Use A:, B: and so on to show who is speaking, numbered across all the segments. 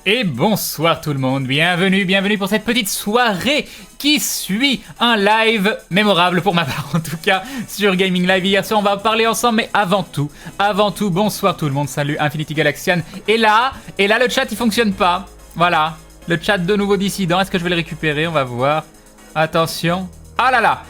A: Et bonsoir tout le monde, bienvenue pour cette petite soirée qui suit un live mémorable pour ma part en tout cas sur Gaming Live. Hier soir on va parler ensemble, mais avant tout, bonsoir tout le monde, salut Infinity Galaxian. Et là le chat il fonctionne pas, voilà, le chat de nouveau dissident, est-ce que je vais le récupérer? On va voir, attention, ah là là,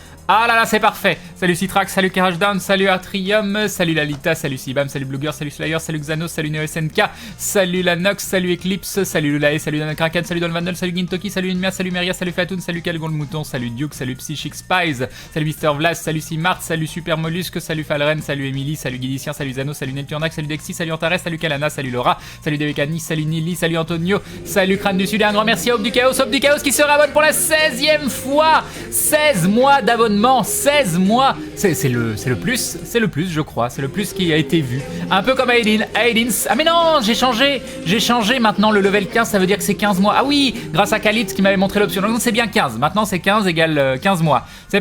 A: c'est parfait. Salut Citrax, salut Carashdown, salut Artrium, salut Lalita, salut Sibam, salut Bluger, salut Slayer, salut Xanos, salut NeoSNK, salut Lanox, salut Eclipse, salut Lulae, salut Danakraken, salut Don Vandal, salut Gintoki, salut Inmia, salut Meria, salut Fatoun, salut Calgon le Mouton, salut Duke, salut Psychic Spies, salut Mister Vlas, salut Simart, salut Super Mollusque, salut Falren, salut Emily, salut Guidicien, salut Zano, salut Neptunac, salut Dexy, salut Antares, salut Kalana, salut Laura, salut Devekani, salut Nili, salut Antonio, salut Crâne du Sud et un grand merci à Hope du Chaos qui se réabonne pour la 16e fois. 16 mois d'abonnement, 16 mois, c'est le plus je crois, c'est le plus qui a été vu. Un peu comme Aidins. Ah mais non, j'ai changé maintenant le level 15, ça veut dire que c'est 15 mois. Ah oui, grâce à Khalid qui m'avait montré l'option. Donc c'est bien 15, maintenant c'est 15 égale 15 mois. C'est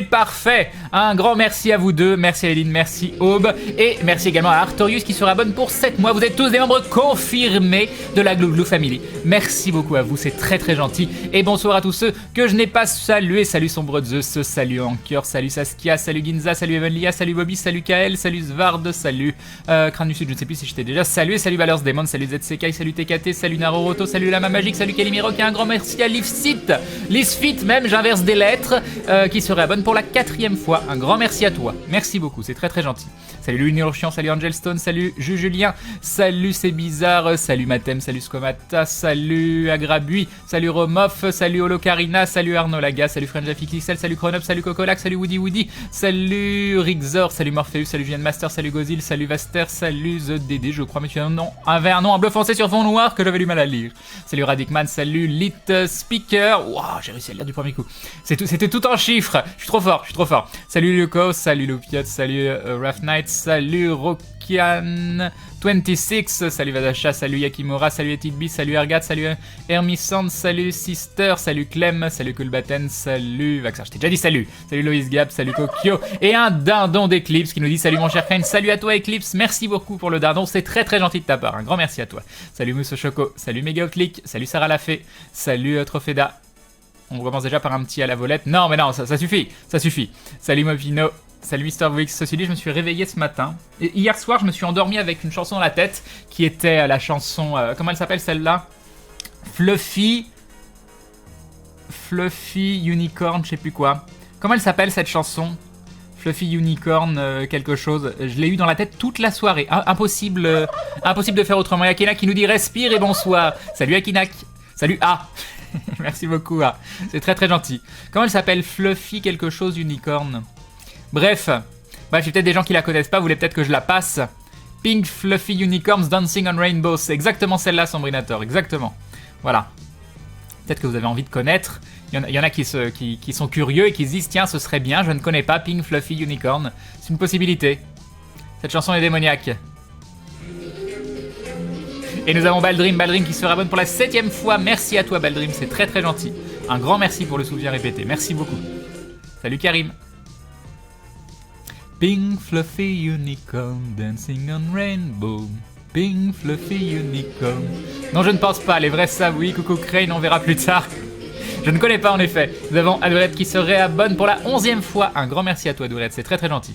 A: parfait. Un grand merci à vous deux, merci Aidin, merci Aube, et merci également à Artorius qui se réabonne pour 7 mois. Vous êtes tous des membres confirmés de la Glouglou Family. Merci beaucoup à vous, c'est très très gentil. Et bonsoir à tous ceux que je n'ai pas salués. Salut Sombre Zeus, salut Anker, salut Saskia, salut Ginza, salut Evenlia, salut Bobby, salut Kael, salut Svard, salut Crâne du Sud, je ne sais plus si je t'ai déjà salué, salut Valors Demon, salut ZCK, salut TKT, salut Naroroto, salut Lama Magique, salut Calimero, et un grand merci à Lisfit même, j'inverse des lettres, qui se réabonne pour la 4e fois. Un grand merci à toi, merci beaucoup, c'est très très gentil. Salut Lunurchian, salut Angelstone, salut Julien, salut C'est Bizarre, salut Matem, salut Scomata, salut Agrabui, salut Romoff, salut Holocarina, salut Arnaud Laga, salut Frenjafixel, salut Chronop, salut Cocolac, salut Woody, salut Rixor, salut Morpheus, salut Julien Master, salut Gozil, salut Vaster, salut TheDD, je crois, mais tu avais un nom en bleu foncé sur fond noir que j'avais du mal à lire. Salut Radicman, salut Lit Speaker, wow, j'ai réussi à le lire du premier coup. C'était tout en chiffres, je suis trop fort. Salut Luco, salut Lupiot, salut Rough Knight, salut Rokian26, salut Vadasha, salut Yakimura, salut Etidbi, salut Ergat, salut Hermisand, salut Sister, salut Clem, salut Kulbaten, salut Vaxar, je t'ai déjà dit salut Loïs Gap, salut Kokyo, et un dindon d'Eclipse qui nous dit salut mon cher Crane, salut à toi Eclipse, merci beaucoup pour le dindon, c'est très très gentil de ta part, un grand merci à toi. Salut Mousse Choco, salut Mega Outlick, salut Sarah Lafay, salut Tropheda. On commence déjà par un petit à la volette. Non mais non, ça suffit. Salut Movino, salut Mister Wix. Ceci dit, je me suis réveillé ce matin. Et hier soir, je me suis endormi avec une chanson dans la tête qui était la chanson... comment elle s'appelle celle-là? Fluffy Unicorn, je sais plus quoi. Comment elle s'appelle cette chanson? Fluffy Unicorn, quelque chose. Je l'ai eu dans la tête toute la soirée. Impossible de faire autrement. Akinak qui nous dit respire et bonsoir. Salut Akinak. Salut A. Merci beaucoup A. C'est très très gentil. Comment elle s'appelle? Fluffy quelque chose Unicorn. Bref, il y a peut-être des gens qui la connaissent pas, vous voulez peut-être que je la passe. Pink Fluffy Unicorns Dancing on Rainbows, c'est exactement celle-là, Sombrinator, exactement. Voilà. Peut-être que vous avez envie de connaître. Il y en a qui sont curieux et qui se disent tiens, ce serait bien, je ne connais pas Pink Fluffy Unicorn. C'est une possibilité. Cette chanson est démoniaque. Et nous avons Baldrim qui se rabonne pour la 7e fois. Merci à toi Baldrim, c'est très très gentil. Un grand merci pour le soutien répété, merci beaucoup. Salut Karim. Pink Fluffy Unicorn dancing on rainbow. Pink Fluffy Unicorn. Non, je ne pense pas, les vrais savent, oui, coucou Crane, on verra plus tard. Je ne connais pas en effet. Nous avons Adourette qui se réabonne pour la 11e fois. Un grand merci à toi Adourette, c'est très très gentil.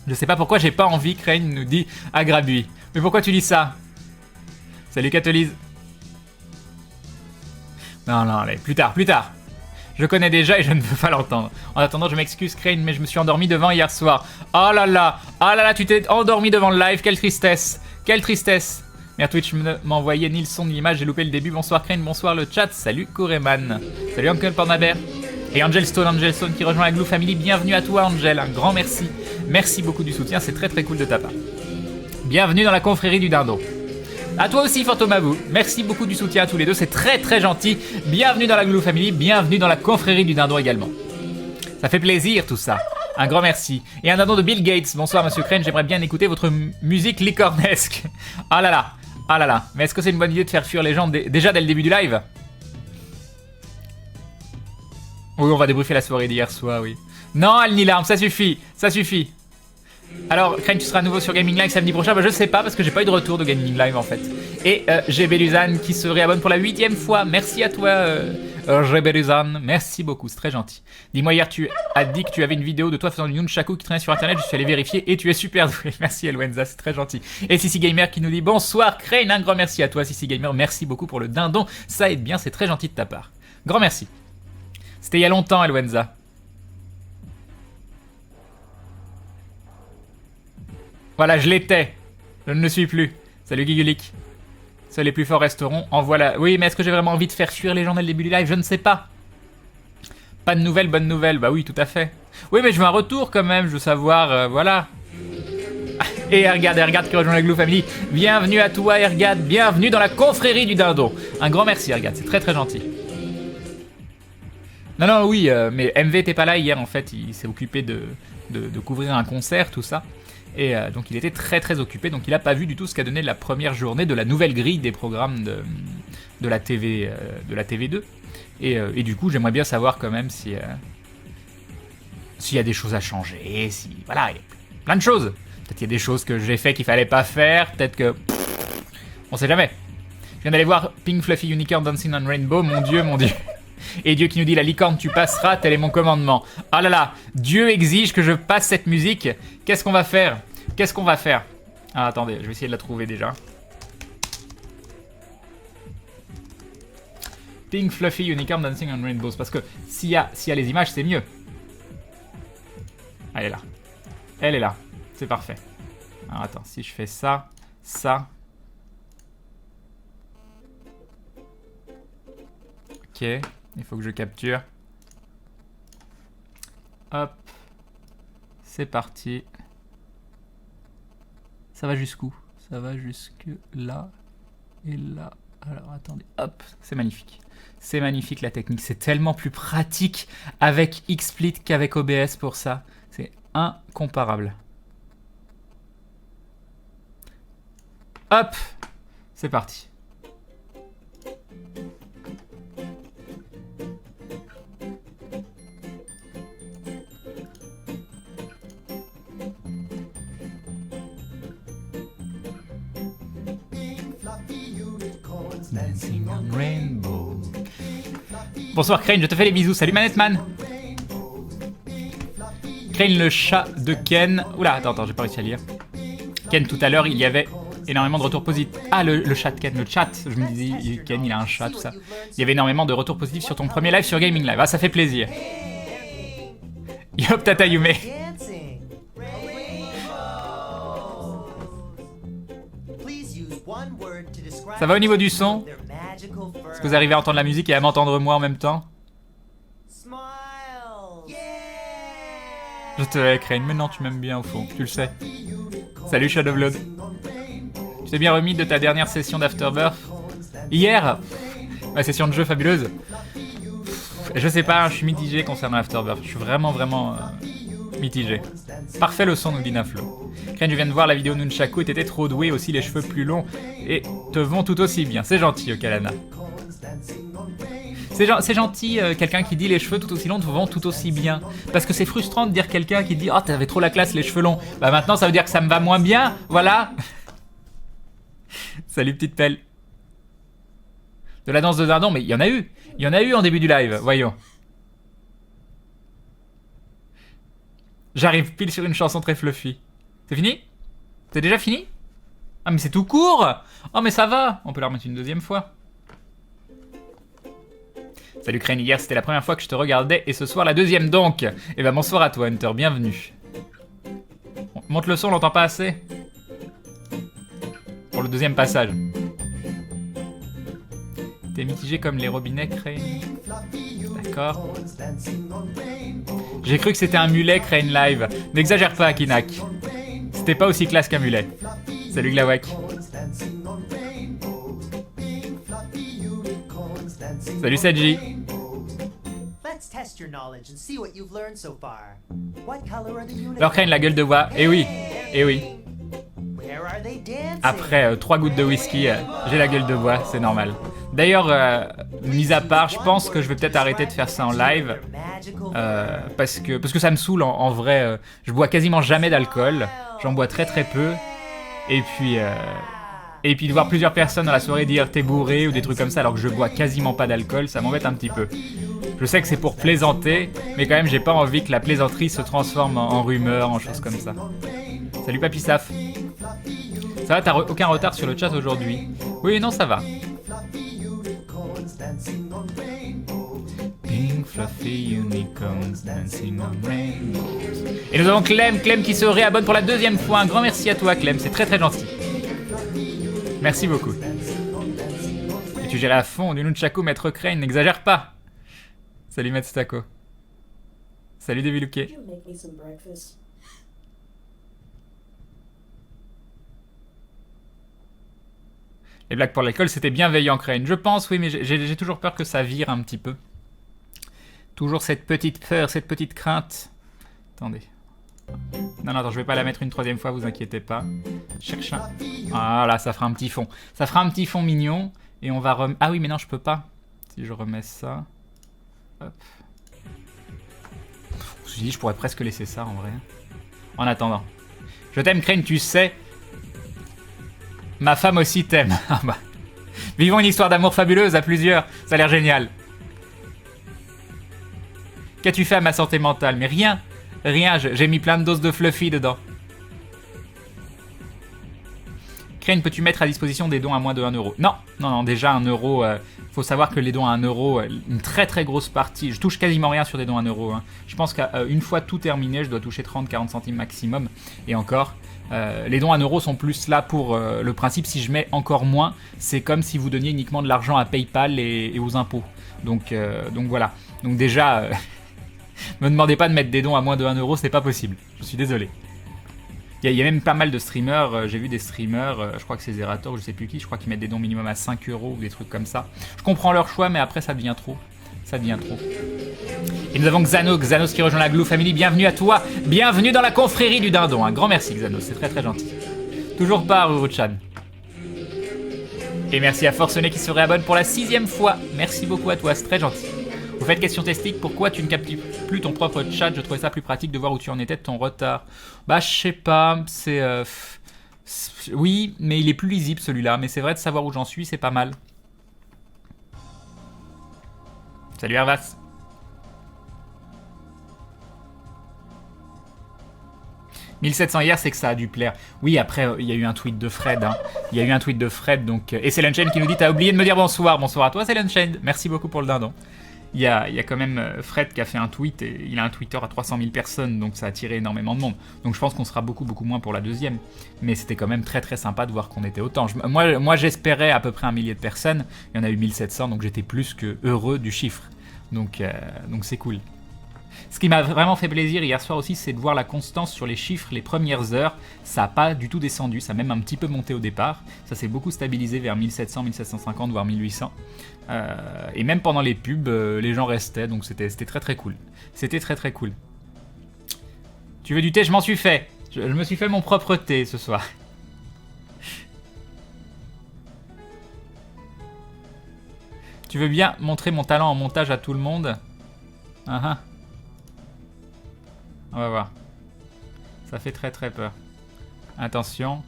A: Je sais pas pourquoi j'ai pas envie, Crane nous dit Agrabui. Mais pourquoi tu dis ça? Salut Catholise. Non, allez, plus tard. Je connais déjà et je ne veux pas l'entendre. En attendant, je m'excuse Crane, mais je me suis endormi devant hier soir. Oh là là, tu t'es endormi devant le live, quelle tristesse. Merde, Twitch m'a envoyé ni le son ni l'image, j'ai loupé le début. Bonsoir Crane, bonsoir le chat, salut Koreman. Salut Uncle Pornabert. Et Angelstone qui rejoint la Glou Family, bienvenue à toi Angel, un grand merci. Merci beaucoup du soutien, c'est très très cool de ta part. Bienvenue dans la confrérie du dindon. À toi aussi Fantomabou, merci beaucoup du soutien à tous les deux, c'est très très gentil. Bienvenue dans la Glou Family, bienvenue dans la confrérie du dindon également. Ça fait plaisir tout ça, un grand merci. Et un dindon de Bill Gates, bonsoir Monsieur Crane, j'aimerais bien écouter votre musique licornesque. Ah là là, mais est-ce que c'est une bonne idée de faire fuir les gens déjà dès le début du live? Oui, on va débriefer la soirée d'hier soir, oui. Non, Alnilarm, ça suffit. Alors, Crane, tu seras à nouveau sur Gaming Live samedi prochain. Bah, je sais pas parce que j'ai pas eu de retour de Gaming Live en fait. Et j'ai Beluzan qui se réabonne pour la 8e fois. Merci à toi, j'ai Beluzan. Merci beaucoup, c'est très gentil. Dis-moi, hier tu as dit que tu avais une vidéo de toi faisant du nunchaku qui traînait sur internet. Je suis allé vérifier et tu es super doué. Merci Elwenza, c'est très gentil. Et Sissi Gamer qui nous dit bonsoir Crane. Un grand merci à toi, Sissi Gamer. Merci beaucoup pour le dindon. Ça aide bien, c'est très gentil de ta part. Grand merci. C'était il y a longtemps, Elwenza. Voilà, je l'étais. Je ne le suis plus. Salut Gigulik. Seuls les plus forts resteront. En voilà. Oui, mais est-ce que j'ai vraiment envie de faire fuir les gens dès le début du live? Je ne sais pas. Pas de nouvelles, bonne nouvelle. Bah oui, tout à fait. Oui, mais je veux un retour quand même. Je veux savoir, voilà. Et Ergad qui rejoint la Glue Family. Bienvenue à toi, Ergad. Bienvenue dans la confrérie du dindon. Un grand merci, Ergad. C'est très très gentil. Non, oui, mais MV était pas là hier en fait. Il s'est occupé de couvrir un concert, tout ça. Et donc il était très très occupé, donc il n'a pas vu du tout ce qu'a donné la première journée de la nouvelle grille des programmes de la TV, de la TV2. Et du coup j'aimerais bien savoir quand même si s'il y a des choses à changer, si voilà, il y a plein de choses. Peut-être qu'il y a des choses que j'ai fait qu'il fallait pas faire, peut-être que on sait jamais. Je viens d'aller voir Pink Fluffy Unicorn Dancing on Rainbow, mon dieu. Et Dieu qui nous dit la licorne tu passeras, tel est mon commandement. Ah là là, Dieu exige que je passe cette musique. Qu'est-ce qu'on va faire? Ah attendez, je vais essayer de la trouver déjà. Pink Fluffy Unicorn Dancing on Rainbows. Parce que s'il y a les images, c'est mieux. Ah, elle est là. Elle est là. C'est parfait. Alors attends, si je fais ça. Ok, il faut que je capture. Hop. C'est parti. Ça va jusqu'où? Ça va jusque là. Et là. Alors attendez. Hop. C'est magnifique. C'est magnifique la technique. C'est tellement plus pratique avec XSplit qu'avec OBS pour ça. C'est incomparable. Hop. C'est parti. Dancing on Rainbow. Bonsoir Crane, je te fais les bisous. Salut Manetman. Crane le chat de Ken. Oula, attends, j'ai pas réussi à lire. Ken, tout à l'heure, il y avait énormément de retours positifs. Ah, le chat de Ken, le chat. Je me disais, Ken, il a un chat, tout ça. Il y avait énormément de retours positifs sur ton premier live sur Gaming Live. Ah, ça fait plaisir. Yop, Tata Yume. Ça va au niveau du son? Est-ce que vous arrivez à entendre la musique et à m'entendre moi en même temps? Je te hais, Crane, mais non, tu m'aimes bien au fond, tu le sais. Salut Shadowblood. Tu t'es bien remis de ta dernière session d'Afterbirth? Hier? Ma session de jeu fabuleuse. Je sais pas, je suis mitigé concernant Afterbirth. Je suis vraiment mitigé. Parfait le son, nous dit Naflo. Crane, je viens de voir la vidéo Nunchaku et t'étais trop doué, aussi les cheveux plus longs et te vont tout aussi bien. C'est gentil, Okalana. C'est gentil, quelqu'un qui dit les cheveux tout aussi longs te vont tout aussi bien. Parce que c'est frustrant de dire quelqu'un qui dit « Oh, t'avais trop la classe, les cheveux longs. » Bah maintenant, ça veut dire que ça me va moins bien, voilà. Salut, petite pelle. De la danse de dindon, mais il y en a eu. Il y en a eu en début du live, voyons. J'arrive pile sur une chanson très fluffy. C'est fini? C'est déjà fini? Ah mais c'est tout court! Oh mais ça va! On peut la remettre une deuxième fois. Salut Crane, hier c'était la première fois que je te regardais et ce soir la deuxième donc. Et ben bonsoir à toi Hunter, bienvenue. Monte le son, on l'entend pas assez. Pour le deuxième passage. T'es mitigé comme les robinets Crane. D'accord. J'ai cru que c'était un mulet Crane Live. N'exagère pas Akinak. C'était pas aussi classe qu'un mulet. Salut Glawak. Salut Saji. Alors Crane, la gueule de bois. Eh oui, eh oui. Après 3 gouttes de whisky, j'ai la gueule de bois, c'est normal. D'ailleurs, mis à part, je pense que je vais peut-être arrêter de faire ça en live. Parce que ça me saoule en vrai. Je bois quasiment jamais d'alcool. J'en bois très très peu. Et puis de voir plusieurs personnes dans la soirée dire t'es bourré ou des trucs comme ça alors que je bois quasiment pas d'alcool, ça m'embête un petit peu. Je sais que c'est pour plaisanter, mais quand même j'ai pas envie que la plaisanterie se transforme en rumeur, en choses comme ça. Salut Papy Saf. Ça va, t'as aucun retard sur le chat aujourd'hui? Oui, non, ça va. Pink fluffy unicorns dancing on rainbows. Et nous avons Clem qui se réabonne pour la deuxième fois. Un grand merci à toi Clem, c'est très très gentil. Merci beaucoup. Et tu gérais à fond du nunchaku Maître Crane, n'exagère pas. Salut Matsutako. Salut Deviluke. Les blagues pour l'alcool, c'était bienveillant, Crane. Je pense, oui, mais j'ai toujours peur que ça vire un petit peu. Toujours cette petite peur, cette petite crainte. Attendez. Non, attends, je vais pas la mettre une troisième fois, vous inquiétez pas. Cherche un... Voilà, ça fera un petit fond. Ça fera un petit fond mignon. Et on va Ah oui, mais non, je peux pas. Si je remets ça... Hop. Je me suis dit, je pourrais presque laisser ça, en vrai. En attendant. Je t'aime, Crane, tu sais... Ma femme aussi t'aime. Ah bah. Vivons une histoire d'amour fabuleuse à plusieurs. Ça a l'air génial. Qu'as-tu fait à ma santé mentale? Mais rien. Rien, j'ai mis plein de doses de Fluffy dedans. Crane, peux-tu mettre à disposition des dons à moins de 1 euro? Non, déjà 1 euro. Faut savoir que les dons à 1 euro, une très très grosse partie. Je touche quasiment rien sur des dons à 1 euro. Hein. Je pense qu'une fois tout terminé, je dois toucher 30-40 centimes maximum. Et encore. Les dons à 1 euro sont plus là pour le principe, si je mets encore moins, c'est comme si vous donniez uniquement de l'argent à PayPal et aux impôts. Donc voilà. Donc déjà, me demandez pas de mettre des dons à moins de 1 euro, c'est pas possible. Je suis désolé. Il y a même pas mal de streamers, j'ai vu des streamers, je crois que c'est Zerator, je sais plus qui, je crois qu'ils mettent des dons minimum à 5 euros ou des trucs comme ça. Je comprends leur choix, mais après ça devient trop. Ça devient trop. Et nous avons Xanos qui rejoint la Glue Family. Bienvenue à toi, bienvenue dans la confrérie du dindon. Un grand merci Xanos, c'est très très gentil. Toujours pas Ruru-chan. Et merci à Forcené qui se réabonne pour la 6e fois. Merci beaucoup à toi, c'est très gentil. Vous faites question testique, pourquoi tu ne captes plus ton propre chat? Je trouvais ça plus pratique de voir où tu en étais de ton retard. Bah je sais pas, c'est... Oui, mais il est plus lisible celui-là. Mais c'est vrai de savoir où j'en suis, c'est pas mal. Salut Hervas. « 1700 hier, c'est que ça a dû plaire. » Oui, après, il y a eu un tweet de Fred. Hein. Il y a eu un tweet de Fred, donc... Et c'est Lunchain qui nous dit « T'as oublié de me dire bonsoir. » Bonsoir à toi, c'est Lunchain. Merci beaucoup pour le dindon. Il y a quand même Fred qui a fait un tweet, et il a un Twitter à 300 000 personnes, donc ça a attiré énormément de monde. Donc je pense qu'on sera beaucoup moins pour la deuxième. Mais c'était quand même très très sympa de voir qu'on était autant. Moi j'espérais à peu près 1 millier de personnes. Il y en a eu 1700, donc j'étais plus que heureux du chiffre. Donc c'est cool. Ce qui m'a vraiment fait plaisir hier soir aussi, c'est de voir la constance sur les chiffres les premières heures. Ça n'a pas du tout descendu, ça a même un petit peu monté au départ. Ça s'est beaucoup stabilisé vers 1700, 1750, voire 1800. Et même pendant les pubs, les gens restaient, donc c'était très très cool. C'était très très cool. Tu veux du thé? Je m'en suis fait. Je me suis fait mon propre thé ce soir. Tu veux bien montrer mon talent en montage à tout le monde? On va voir. Ça fait très très peur. Attention.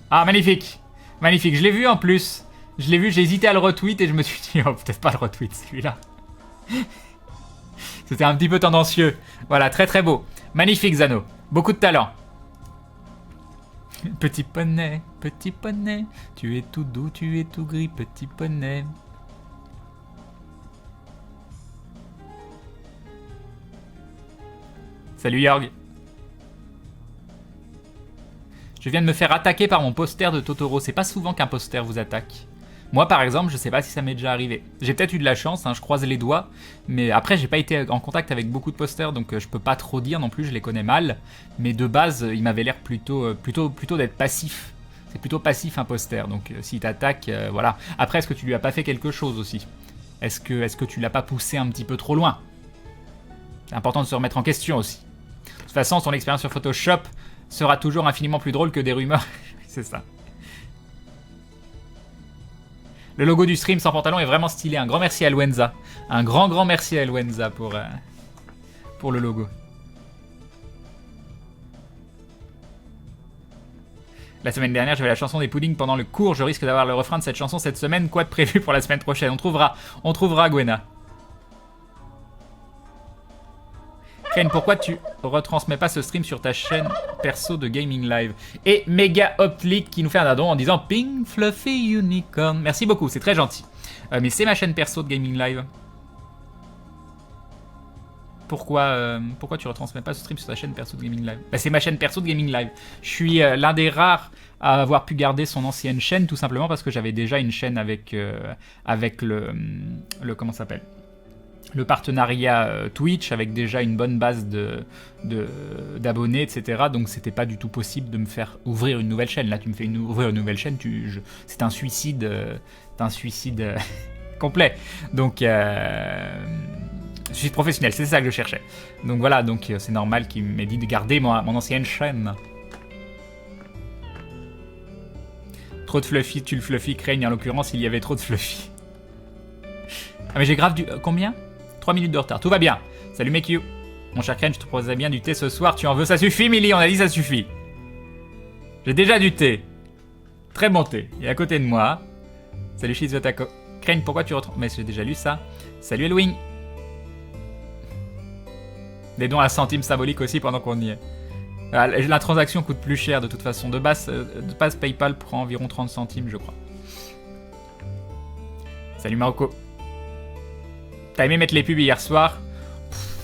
A: Ah, magnifique. Magnifique. Je l'ai vu en plus. Je l'ai vu, j'ai hésité à le retweet et je me suis dit, oh, peut-être pas le retweet celui-là. C'était un petit peu tendancieux. Voilà, très très beau. Magnifique, Zano. Beaucoup de talent. Petit poney, tu es tout doux, tu es tout gris, petit poney. Salut Yorg. Je viens de me faire attaquer par mon poster de Totoro. C'est pas souvent qu'un poster vous attaque. Moi par exemple, je sais pas si ça m'est déjà arrivé. J'ai peut-être eu de la chance, hein, je croise les doigts. Mais après, j'ai pas été en contact avec beaucoup de posters, donc je peux pas trop dire non plus, je les connais mal. Mais de base, il m'avait l'air plutôt d'être passif. C'est plutôt passif un poster, donc s'il t'attaque, voilà. Après, est-ce que tu lui as pas fait quelque chose aussi? Est-ce que tu l'as pas poussé un petit peu trop loin? C'est important de se remettre en question aussi. De toute façon, son expérience sur Photoshop sera toujours infiniment plus drôle que des rumeurs. C'est ça. Le logo du stream sans pantalon est vraiment stylé. Un grand merci à Luenza. Un grand merci à Luenza pour le logo. La semaine dernière, j'avais la chanson des puddings pendant le cours. Je risque d'avoir le refrain de cette chanson cette semaine. Quoi de prévu pour la semaine prochaine? On trouvera, Gwena. Ken, pourquoi tu retransmets pas ce stream sur ta chaîne perso de Gaming Live? Et Mega Optlick qui nous fait un dindon en disant Pink Fluffy Unicorn. Merci beaucoup, c'est très gentil. Mais c'est ma chaîne perso de Gaming Live. Pourquoi tu retransmets pas ce stream sur ta chaîne perso de Gaming Live? Bah, c'est ma chaîne perso de Gaming Live. Je suis l'un des rares à avoir pu garder son ancienne chaîne, tout simplement parce que j'avais déjà une chaîne avec le comment ça s'appelle, le partenariat Twitch, avec déjà une bonne base d'abonnés, etc. Donc c'était pas du tout possible de me faire ouvrir une nouvelle chaîne. Là, tu me fais ouvrir une nouvelle chaîne, c'est un suicide, complet. Donc je suis professionnel, c'est ça que je cherchais. Donc voilà, donc c'est normal qu'il m'ait dit de garder mon ancienne chaîne. Trop de fluffy, tu le fluffy craigne, en l'occurrence il y avait trop de fluffy. Ah mais j'ai grave du... combien 3 minutes de retard, tout va bien. Salut mec you. Mon cher Crane, je te proposais bien du thé ce soir, tu en veux? Ça suffit Millie, on a dit ça suffit. J'ai déjà du thé. Très bon thé, il est à côté de moi. Salut Shizotako. Crane, pourquoi tu retrouves... Mais j'ai déjà lu ça. Salut Elwing. Des dons à centimes symboliques aussi pendant qu'on y est. La transaction coûte plus cher de toute façon. De base PayPal prend environ 30 centimes, je crois. Salut Marocco. T'as aimé mettre les pubs hier soir?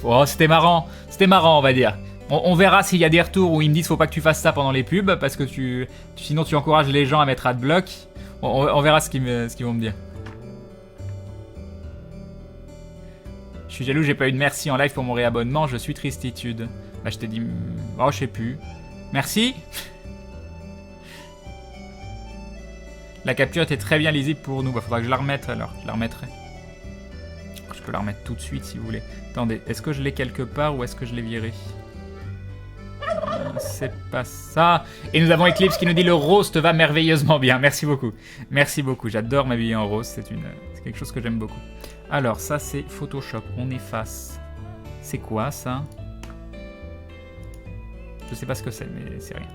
A: Oh, c'était marrant. C'était marrant, on va dire. On verra s'il y a des retours où ils me disent faut pas que tu fasses ça pendant les pubs parce que sinon tu encourages les gens à mettre adblock. On verra ce qu'ils vont me dire. Je suis jaloux, j'ai pas eu de merci en live pour mon réabonnement, je suis tristitude. Bah je t'ai dit... Oh je sais plus. Merci. La capture était très bien lisible pour nous. Bah faudra que je la remette alors, je la remettrai. Je peux la remettre tout de suite si vous voulez. Attendez, est-ce que je l'ai quelque part ou est-ce que je l'ai viré? C'est pas ça. Et nous avons Eclipse qui nous dit le rose te va merveilleusement bien. Merci beaucoup. Merci beaucoup, j'adore m'habiller en rose, c'est quelque chose que j'aime beaucoup. Alors, ça c'est Photoshop, on efface. C'est quoi ça? Je sais pas ce que c'est, mais c'est rien.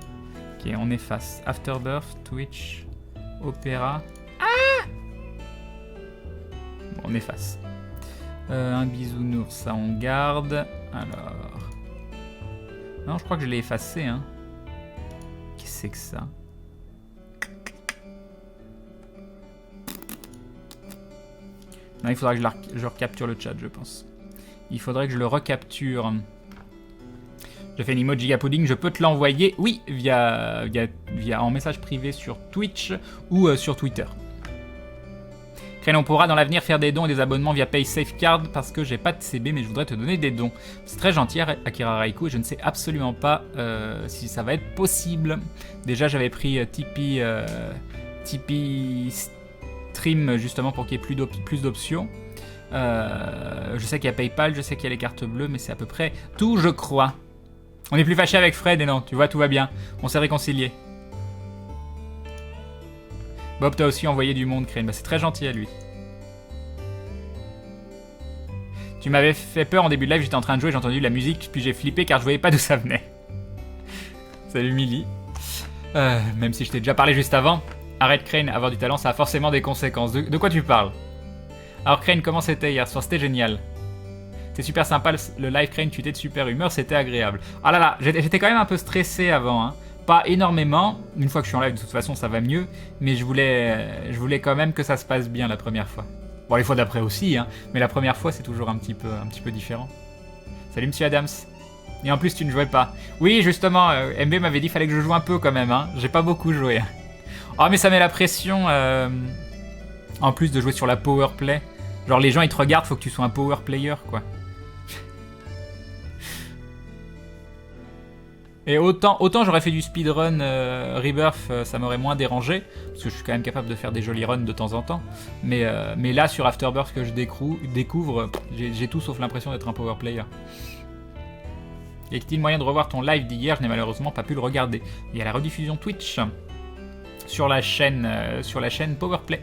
A: Ok, on efface. Afterbirth, Twitch, Opera. Ah! Bon, on efface. Un bisounours, ça on garde. Alors... Non, je crois que je l'ai effacé, hein. Qu'est-ce que c'est que ça? Non, il faudra que je recapture le chat, je pense. Il faudrait que je le recapture. Je fais une emoji giga pudding, je peux te l'envoyer, oui, via en message privé sur Twitch ou sur Twitter. Crane, on pourra dans l'avenir faire des dons et des abonnements via PaySafeCard parce que j'ai pas de CB mais je voudrais te donner des dons. C'est très gentil Akira Raikou et je ne sais absolument pas si ça va être possible. Déjà j'avais pris Tipeee Stream justement pour qu'il y ait plus d'options. Je sais qu'il y a PayPal, je sais qu'il y a les cartes bleues mais c'est à peu près tout je crois. On est plus fâché avec Fred et non, tu vois tout va bien. On s'est réconciliés. Bob t'a aussi envoyé du monde, Crane. Bah, c'est très gentil à lui. Tu m'avais fait peur en début de live, j'étais en train de jouer, j'ai entendu la musique, puis j'ai flippé car je voyais pas d'où ça venait. Salut Millie. Même si je t'ai déjà parlé juste avant. Arrête Crane, avoir du talent, ça a forcément des conséquences. De quoi tu parles? Alors Crane, comment c'était hier soir? C'était génial. C'était super sympa le live Crane, tu étais de super humeur, c'était agréable. Ah là là, j'étais quand même un peu stressé avant, hein. Pas énormément, une fois que je suis en live de toute façon ça va mieux, mais je voulais quand même que ça se passe bien la première fois. Bon les fois d'après aussi, hein, mais la première fois c'est toujours un petit peu différent. Salut Monsieur Adams. Et en plus tu ne jouais pas. Oui justement, MB m'avait dit qu'il fallait que je joue un peu quand même, hein. J'ai pas beaucoup joué. Oh mais ça met la pression, en plus de jouer sur la power play. Genre les gens ils te regardent, faut que tu sois un power player quoi. Et autant j'aurais fait du speedrun Rebirth, ça m'aurait moins dérangé, parce que je suis quand même capable de faire des jolis runs de temps en temps. Mais là, sur Afterbirth que je découvre, j'ai tout sauf l'impression d'être un power player. Y a-t-il moyen de revoir ton live d'hier? Je n'ai malheureusement pas pu le regarder. Il y a la rediffusion Twitch sur la chaîne Powerplay.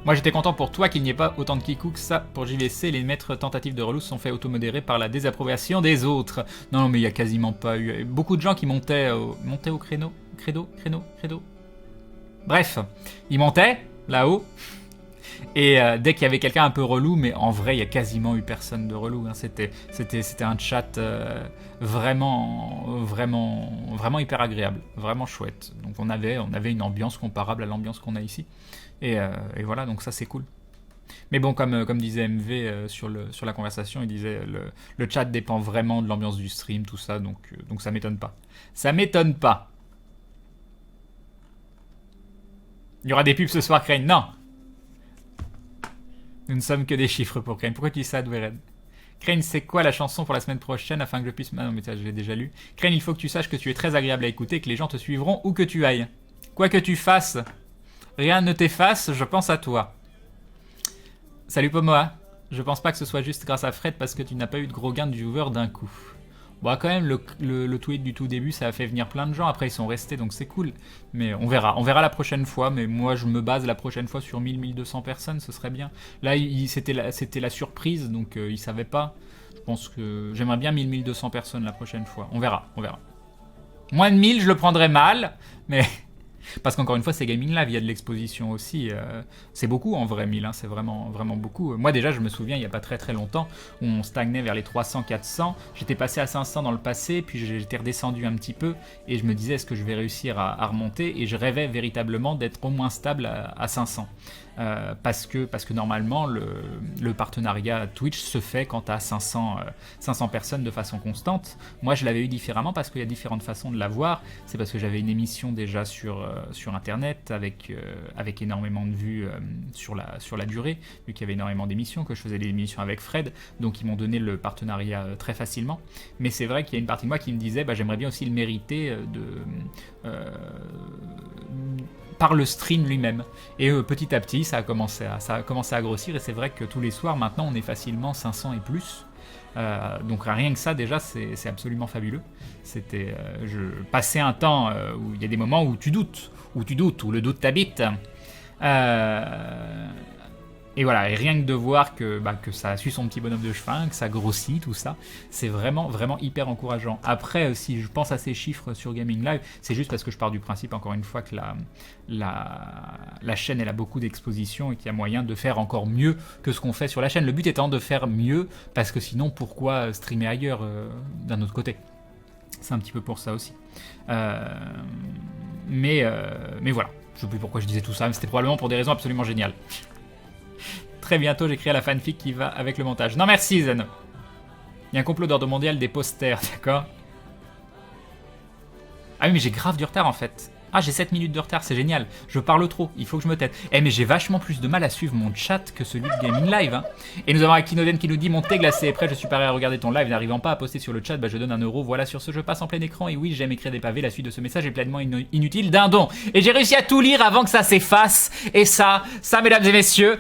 A: Moi j'étais content pour toi qu'il n'y ait pas autant de kikou que ça pour JVC. Les maîtres tentatives de relou se sont fait automodérer par la désapprobation des autres. Non mais il y a quasiment pas eu... Beaucoup de gens qui montaient au créneau. Credo. Bref, ils montaient là-haut. Et dès qu'il y avait quelqu'un un peu relou, mais en vrai il y a quasiment eu personne de relou. Hein. C'était un chat vraiment hyper agréable. Vraiment chouette. Donc on avait une ambiance comparable à l'ambiance qu'on a ici. Et voilà, donc ça c'est cool. Mais bon, comme disait MV sur la conversation, il disait le chat dépend vraiment de l'ambiance du stream, tout ça, donc ça m'étonne pas. Ça m'étonne pas. Il y aura des pubs ce soir, Crane. Non. Nous ne sommes que des chiffres pour Crane. Pourquoi tu dis ça, Dweren? Crane, c'est quoi la chanson pour la semaine prochaine afin que je puisse... Ah non, mais ça, je l'ai déjà lu. Crane, il faut que tu saches que tu es très agréable à écouter, que les gens te suivront où que tu ailles. Quoi que tu fasses... Rien ne t'efface, je pense à toi. Salut Pomoa. Je pense pas que ce soit juste grâce à Fred parce que tu n'as pas eu de gros gains de viewers d'un coup. Bon, quand même, le tweet du tout début, ça a fait venir plein de gens. Après, ils sont restés, donc c'est cool. Mais on verra. On verra la prochaine fois. Mais moi, je me base la prochaine fois sur 1000-1200 personnes. Ce serait bien. Là, c'était la surprise, donc ils savaient pas. Je pense que j'aimerais bien 1000-1200 personnes la prochaine fois. On verra. Moins de 1000, je le prendrais mal. Mais... Parce qu'encore une fois, c'est Gaming Live, il y a de l'exposition aussi. C'est beaucoup en vrai, 1000, hein, c'est vraiment beaucoup. Moi déjà, je me souviens, il n'y a pas très très longtemps, où on stagnait vers les 300-400. J'étais passé à 500 dans le passé, puis j'étais redescendu un petit peu, et je me disais, est-ce que je vais réussir à remonter? Et je rêvais véritablement d'être au moins stable à 500. Parce que normalement, le partenariat Twitch se fait quand tu as 500 personnes de façon constante. Moi, je l'avais eu différemment parce qu'il y a différentes façons de l'avoir. C'est parce que j'avais une émission déjà sur Internet avec énormément de vues sur la durée, vu qu'il y avait énormément d'émissions, que je faisais des émissions avec Fred, donc ils m'ont donné le partenariat très facilement. Mais c'est vrai qu'il y a une partie de moi qui me disait, j'aimerais bien aussi le mériter par le stream lui-même. Et petit à petit, ça a commencé à grossir, et c'est vrai que tous les soirs, maintenant, on est facilement 500 et plus. Donc rien que ça, déjà, c'est absolument fabuleux. C'était, je passais un temps où il y a des moments où tu doutes, où le doute t'habite. Et voilà, et rien que de voir que ça suit son petit bonhomme de chemin, que ça grossit, tout ça, c'est vraiment hyper encourageant. Après, si je pense à ces chiffres sur Gaming Live, c'est juste parce que je pars du principe, encore une fois, que la chaîne, elle a beaucoup d'expositions et qu'il y a moyen de faire encore mieux que ce qu'on fait sur la chaîne. Le but étant de faire mieux, parce que sinon, pourquoi streamer ailleurs d'un autre côté? C'est un petit peu pour ça aussi. Mais voilà, je ne sais plus pourquoi je disais tout ça, mais c'était probablement pour des raisons absolument géniales. Très bientôt, j'écris la fanfic qui va avec le montage. Non merci Zen. Il y a un complot d'ordre mondial des posters, d'accord? Ah oui, mais j'ai grave du retard en fait. Ah, j'ai 7 minutes de retard, c'est génial. Je parle trop, il faut que je me tête. Mais j'ai vachement plus de mal à suivre mon chat que celui de Gaming Live. Hein. Et nous avons Akinoden qui nous dit: mon thé glacé est prêt, je suis prêt à regarder ton live. N'arrivant pas à poster sur le chat, je donne 1 €. Voilà, sur ce, je passe en plein écran. Et oui, j'aime écrire des pavés. La suite de ce message est pleinement inutile. Dindon. Et j'ai réussi à tout lire avant que ça s'efface. Et ça, mesdames et messieurs,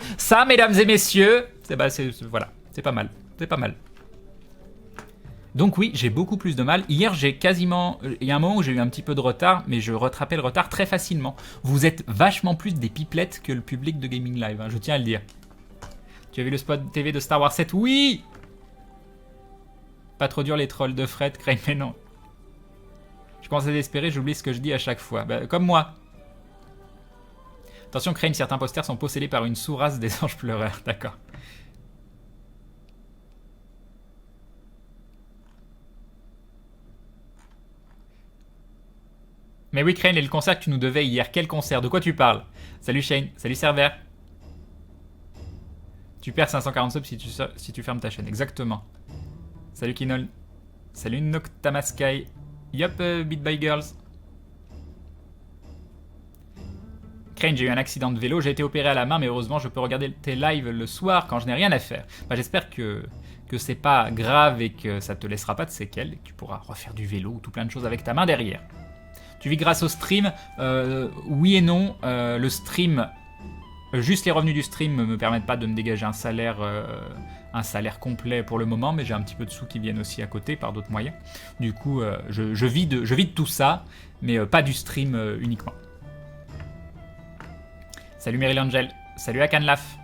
A: voilà, c'est pas mal. C'est pas mal. Donc oui, j'ai beaucoup plus de mal. Hier, il y a un moment où j'ai eu un petit peu de retard, mais je rattrapais le retard très facilement. Vous êtes vachement plus des pipelettes que le public de Gaming Live, hein, je tiens à le dire. Tu as vu le spot TV de Star Wars 7? Oui! Pas trop dur les trolls de Fred, Crane, mais non. Je commence à désespérer, j'oublie ce que je dis à chaque fois. Comme moi. Attention, Crane, certains posters sont possédés par une sous-race des anges pleureurs, d'accord. Mais oui, Crane, et le concert que tu nous devais hier, quel concert? De quoi tu parles? Salut Shane, salut Server. Tu perds 540 subs si tu fermes ta chaîne, exactement. Salut Kinol. Salut Noctamaskai. Yup, Beat by Girls. Crane, j'ai eu un accident de vélo, j'ai été opéré à la main, mais heureusement je peux regarder tes lives le soir quand je n'ai rien à faire. J'espère que c'est pas grave et que ça te laissera pas de séquelles et que tu pourras refaire du vélo ou tout plein de choses avec ta main derrière. Tu vis grâce au stream? Oui et non. Le stream, juste les revenus du stream ne me permettent pas de me dégager un salaire complet pour le moment, mais j'ai un petit peu de sous qui viennent aussi à côté par d'autres moyens. Du coup, je vis de tout ça, mais pas du stream uniquement. Salut Meryl Angel. Salut à Canlaf.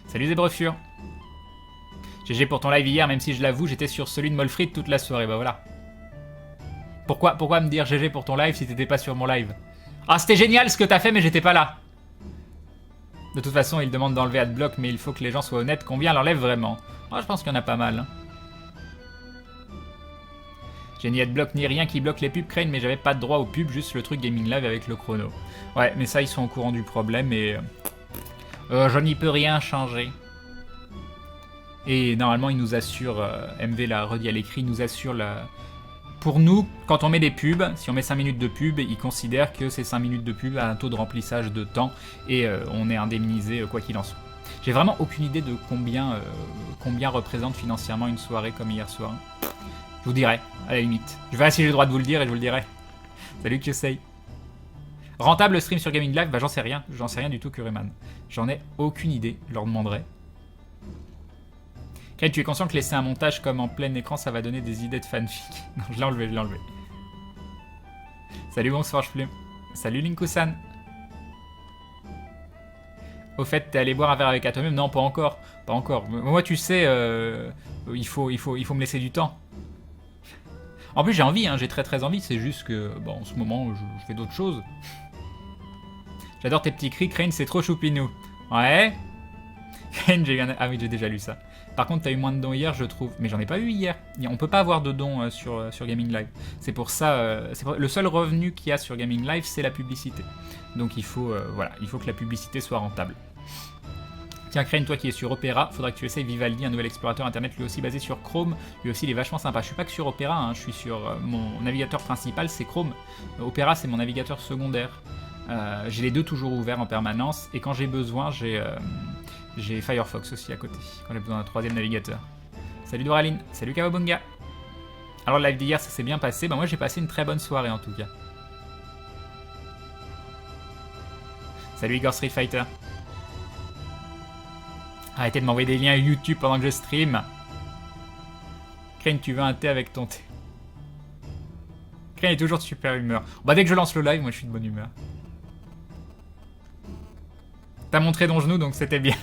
A: Salut Zébrefur. GG pour ton live hier, même si je l'avoue, j'étais sur celui de Molfrid toute la soirée, bah voilà. Pourquoi me dire GG pour ton live si t'étais pas sur mon live? Ah, c'était génial ce que t'as fait, mais j'étais pas là. De toute façon, il demande d'enlever Adblock, mais il faut que les gens soient honnêtes. Combien l'enlève vraiment? Oh, je pense qu'il y en a pas mal. Hein. J'ai ni Adblock ni rien qui bloque les pubs Crane, mais j'avais pas de droit aux pubs, juste le truc Gaming Live avec le chrono. Ouais, mais ça, ils sont au courant du problème et... je n'y peux rien changer. Et normalement, il nous assure, MV l'a redit à l'écrit, il nous assure la... Pour nous, quand on met des pubs, si on met 5 minutes de pub, il considère que ces 5 minutes de pub a un taux de remplissage de temps et on est indemnisé quoi qu'il en soit. J'ai vraiment aucune idée de combien représente financièrement une soirée comme hier soir. Je vous dirai, à la limite. Je verrai si j'ai le droit de vous le dire et je vous le dirai. Salut Kyosei. Rentable le stream sur Gaming Live? Bah j'en sais rien du tout Curryman. J'en ai aucune idée, je leur demanderai. Ken, tu es conscient que laisser un montage comme en plein écran, ça va donner des idées de fanfic? Non, je l'ai enlevé, Salut bonsoir, Plume. Salut Linkusan. Au fait, t'es allé boire un verre avec Atomium? Non, pas encore. Pas encore. Moi, tu sais, il faut me laisser du temps. En plus, j'ai envie, hein, j'ai très envie. C'est juste que, bon, en ce moment, je fais d'autres choses. J'adore tes petits cris. Crane, c'est trop choupinou. Ouais. Crane, j'ai eu un... Ah oui, j'ai déjà lu ça. Par contre, t'as eu moins de dons hier, je trouve. Mais j'en ai pas eu hier. On peut pas avoir de dons sur Gaming Live. C'est pour ça... le seul revenu qu'il y a sur Gaming Live, c'est la publicité. Donc il faut, voilà, il faut que la publicité soit rentable. Tiens, Crane, toi qui es sur Opera, faudra que tu essayes Vivaldi, un nouvel explorateur internet lui aussi basé sur Chrome. Lui aussi, il est vachement sympa. Je suis pas que sur Opera, hein, je suis sur mon navigateur principal, c'est Chrome. Opera, c'est mon navigateur secondaire. J'ai les deux toujours ouverts en permanence. Et quand j'ai besoin, j'ai Firefox aussi à côté, quand j'ai besoin d'un troisième navigateur. Salut Doraline, salut Kawabunga. Alors le live d'hier, ça s'est bien passé. Bah moi j'ai passé une très bonne soirée en tout cas. Salut Igor Street Fighter. Arrêtez de m'envoyer des liens YouTube pendant que je stream. Crane, tu veux un thé avec ton thé? Crane est toujours de super humeur. Bah dès que je lance le live, moi je suis de bonne humeur. T'as montré ton genou donc c'était bien.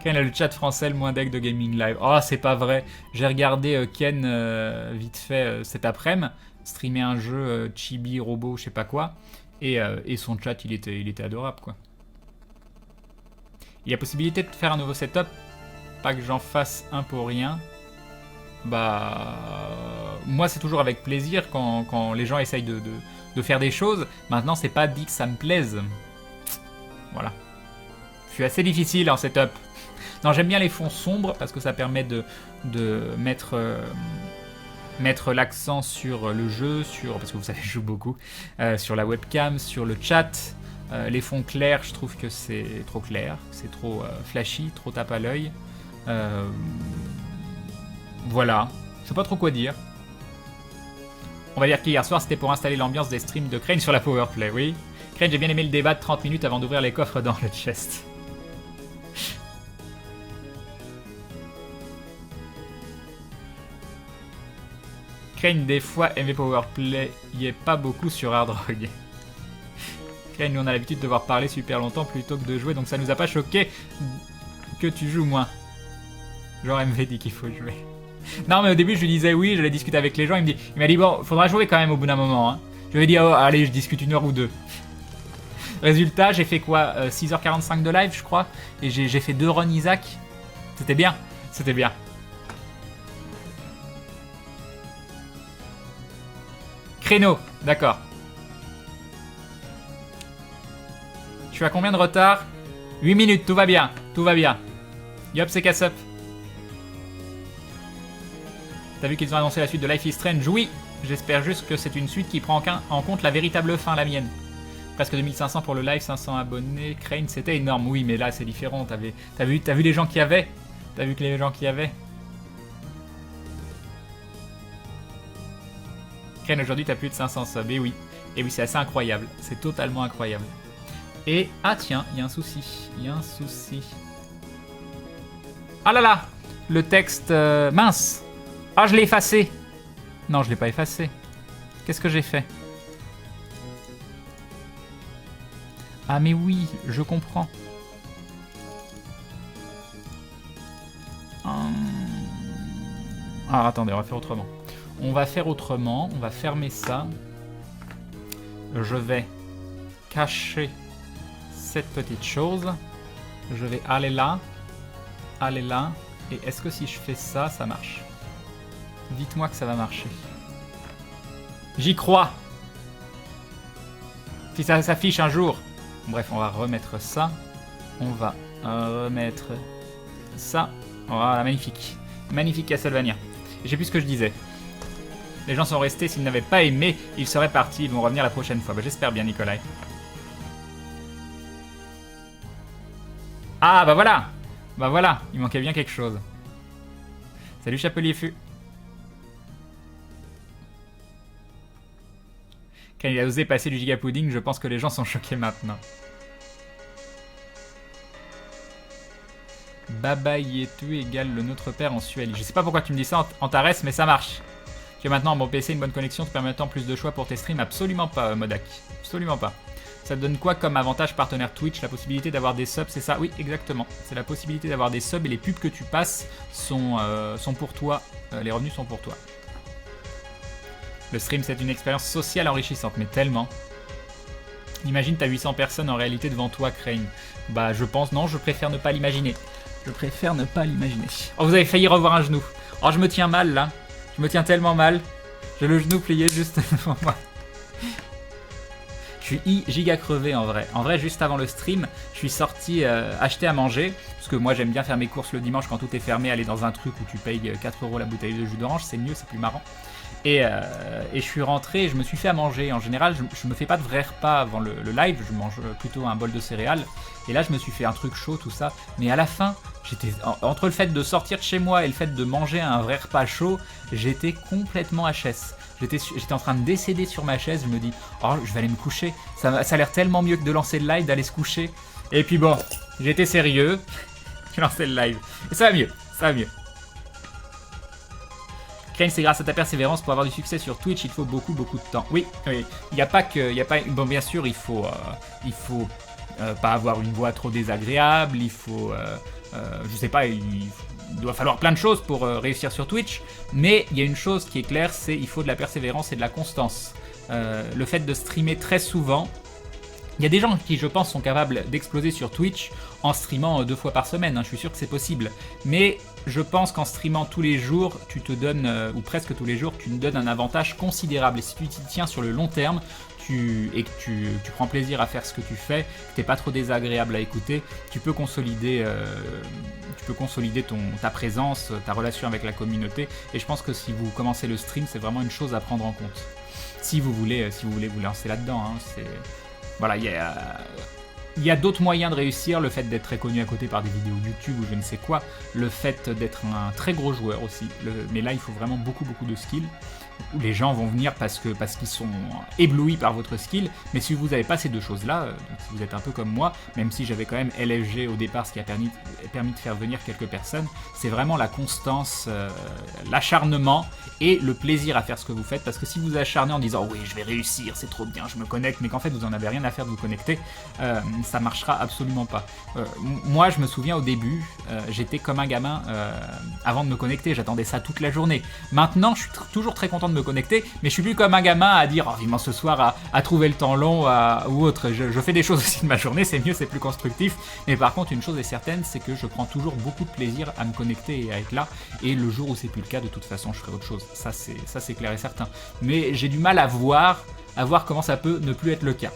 A: Ken a le chat français le moins deck de Gaming Live. Oh, c'est pas vrai. J'ai regardé Ken vite fait cet après-midi streamer un jeu Chibi Robot, je sais pas quoi. Et son chat, il était adorable, quoi. Il y a possibilité de faire un nouveau setup. Pas que j'en fasse un pour rien. Bah... moi, c'est toujours avec plaisir quand les gens essayent de faire des choses. Maintenant, c'est pas dit que ça me plaise. Voilà. Je suis assez difficile en setup. Non, j'aime bien les fonds sombres parce que ça permet de mettre l'accent sur le jeu, parce que vous savez, je joue beaucoup, sur la webcam, sur le chat. Les fonds clairs, je trouve que c'est trop clair, c'est trop flashy, trop tape à l'œil. Voilà, je sais pas trop quoi dire. On va dire qu'hier soir, c'était pour installer l'ambiance des streams de Crane sur la Powerplay, oui. Crane, j'ai bien aimé le débat de 30 minutes avant d'ouvrir les coffres dans le chest. Crane, des fois, MV Powerplay, y est pas beaucoup sur Hard Rock. Crane, nous on a l'habitude de devoir parler super longtemps plutôt que de jouer, donc ça nous a pas choqué que tu joues moins. Genre MV dit qu'il faut jouer. Non mais au début je lui disais oui, j'allais discuter avec les gens, il m'a dit bon, faudra jouer quand même au bout d'un moment. Hein. Je lui ai dit oh, allez, je discute 1 heure ou 2. Résultat, j'ai fait quoi 6h45 de live je crois, et j'ai fait 2 runs Isaac. C'était bien, c'était bien. Créneau, d'accord. Je suis à combien de retard? 8 minutes, tout va bien, tout va bien. Yop, c'est casse-up. T'as vu qu'ils ont annoncé la suite de Life is Strange? Oui, j'espère juste que c'est une suite qui prend en compte la véritable fin, la mienne. Presque 2500 pour le live, 500 abonnés. Crane, c'était énorme, oui, mais là c'est différent. T'as vu les gens qu'il y avait? T'as vu que les gens qu'il y avait? Crane, aujourd'hui t'as plus de 500 subs, et oui. Et oui, c'est assez incroyable, c'est totalement incroyable. Et, ah tiens, il y a un souci, Ah là là, le texte, mince. Ah, je l'ai effacé. Non, je l'ai pas effacé. Qu'est-ce que j'ai fait? Ah mais oui, je comprends. Alors attendez, on va faire autrement. On va faire autrement, on va fermer ça. Je vais cacher cette petite chose. Je vais aller là. Et est-ce que si je fais ça, ça marche? Dites-moi que ça va marcher. J'y crois. Si ça s'affiche un jour. Bref, on va remettre ça. On va remettre ça. Voilà, magnifique. Magnifique Castlevania. J'ai plus ce que je disais. Les gens sont restés, s'ils n'avaient pas aimé, ils seraient partis, ils vont revenir la prochaine fois. Bah, j'espère bien, Nikolai. Ah, bah voilà. Bah voilà, il manquait bien quelque chose. Salut Chapelier Fu. Quand il a osé passer du giga pudding, je pense que les gens sont choqués maintenant. Baba Yetu égale le Notre Père en Sueli. Je sais pas pourquoi tu me dis ça, Antares, mais ça marche. Tu as maintenant un bon PC, une bonne connexion te permettant plus de choix pour tes streams? Absolument pas, Modak. Absolument pas. Ça te donne quoi comme avantage partenaire Twitch? La possibilité d'avoir des subs, c'est ça? Oui, exactement. C'est la possibilité d'avoir des subs et les pubs que tu passes sont pour toi. Les revenus sont pour toi. Le stream, c'est une expérience sociale enrichissante, mais tellement. Imagine, t'as 800 personnes en réalité devant toi, Crane. Bah, je pense, non, je préfère ne pas l'imaginer. Je préfère ne pas l'imaginer. Oh, vous avez failli revoir un genou. Oh, je me tiens mal, là. Je me tiens tellement mal. J'ai le genou plié juste devant moi. Je suis giga crevé en vrai. En vrai, juste avant le stream, je suis sorti acheter à manger. Parce que moi, j'aime bien faire mes courses le dimanche quand tout est fermé. Aller dans un truc où tu payes 4 € la bouteille de jus d'orange. C'est mieux, c'est plus marrant. Et je suis rentré et je me suis fait à manger. En général, je me fais pas de vrai repas avant le live. Je mange plutôt un bol de céréales. Et là, je me suis fait un truc chaud, tout ça. Mais à la fin, j'étais entre le fait de sortir de chez moi et le fait de manger un vrai repas chaud, j'étais complètement HS. J'étais en train de décéder sur ma chaise. Je me dis, oh, je vais aller me coucher. Ça a l'air tellement mieux que de lancer le live, d'aller se coucher. Et puis bon, j'étais sérieux. J'ai lancé le live. Et ça va mieux. Ça va mieux. Crane, c'est grâce à ta persévérance pour avoir du succès sur Twitch, il faut beaucoup de temps. Oui, oui. Il n'y a pas que... bon, bien sûr, il faut pas avoir une voix trop désagréable, il faut... je sais pas, il doit falloir plein de choses pour réussir sur Twitch, mais il y a une chose qui est claire, c'est il faut de la persévérance et de la constance. Le fait de streamer très souvent... Il y a des gens qui, je pense, sont capables d'exploser sur Twitch en streamant 2 fois par semaine, hein, je suis sûr que c'est possible. Mais je pense qu'en streamant tous les jours, tu te donnes, ou presque tous les jours, tu te donnes un avantage considérable. Et si tu t'y tiens sur le long terme, et que tu prends plaisir à faire ce que tu fais, que t'es pas trop désagréable à écouter, tu peux consolider, ta présence, ta relation avec la communauté. Et je pense que si vous commencez le stream, c'est vraiment une chose à prendre en compte. Si vous voulez vous lancer là-dedans, hein, c'est... Voilà, il y a d'autres moyens de réussir, le fait d'être très connu à côté par des vidéos YouTube ou je ne sais quoi, le fait d'être un très gros joueur aussi, mais là il faut vraiment beaucoup de skill. Les gens vont venir parce qu'ils sont éblouis par votre skill, mais si vous n'avez pas ces deux choses-là, si vous êtes un peu comme moi, même si j'avais quand même LFG au départ, ce qui a permis de faire venir quelques personnes, c'est vraiment la constance, l'acharnement et le plaisir à faire ce que vous faites, parce que si vous acharnez en disant oui je vais réussir, c'est trop bien, je me connecte, mais qu'en fait vous en avez rien à faire de vous connecter, ça marchera absolument pas. Moi je me souviens au début, j'étais comme un gamin avant de me connecter, j'attendais ça toute la journée. Maintenant je suis toujours très content de me connecter, mais je suis plus comme un gamin à dire oh, vivement ce soir à trouver le temps long ou autre. Je fais des choses aussi de ma journée, c'est mieux, c'est plus constructif, mais par contre une chose est certaine, c'est que je prends toujours beaucoup de plaisir à me connecter et à être là, et le jour où c'est plus le cas, de toute façon je ferai autre chose, ça c'est clair et certain, mais j'ai du mal à voir comment ça peut ne plus être le cas.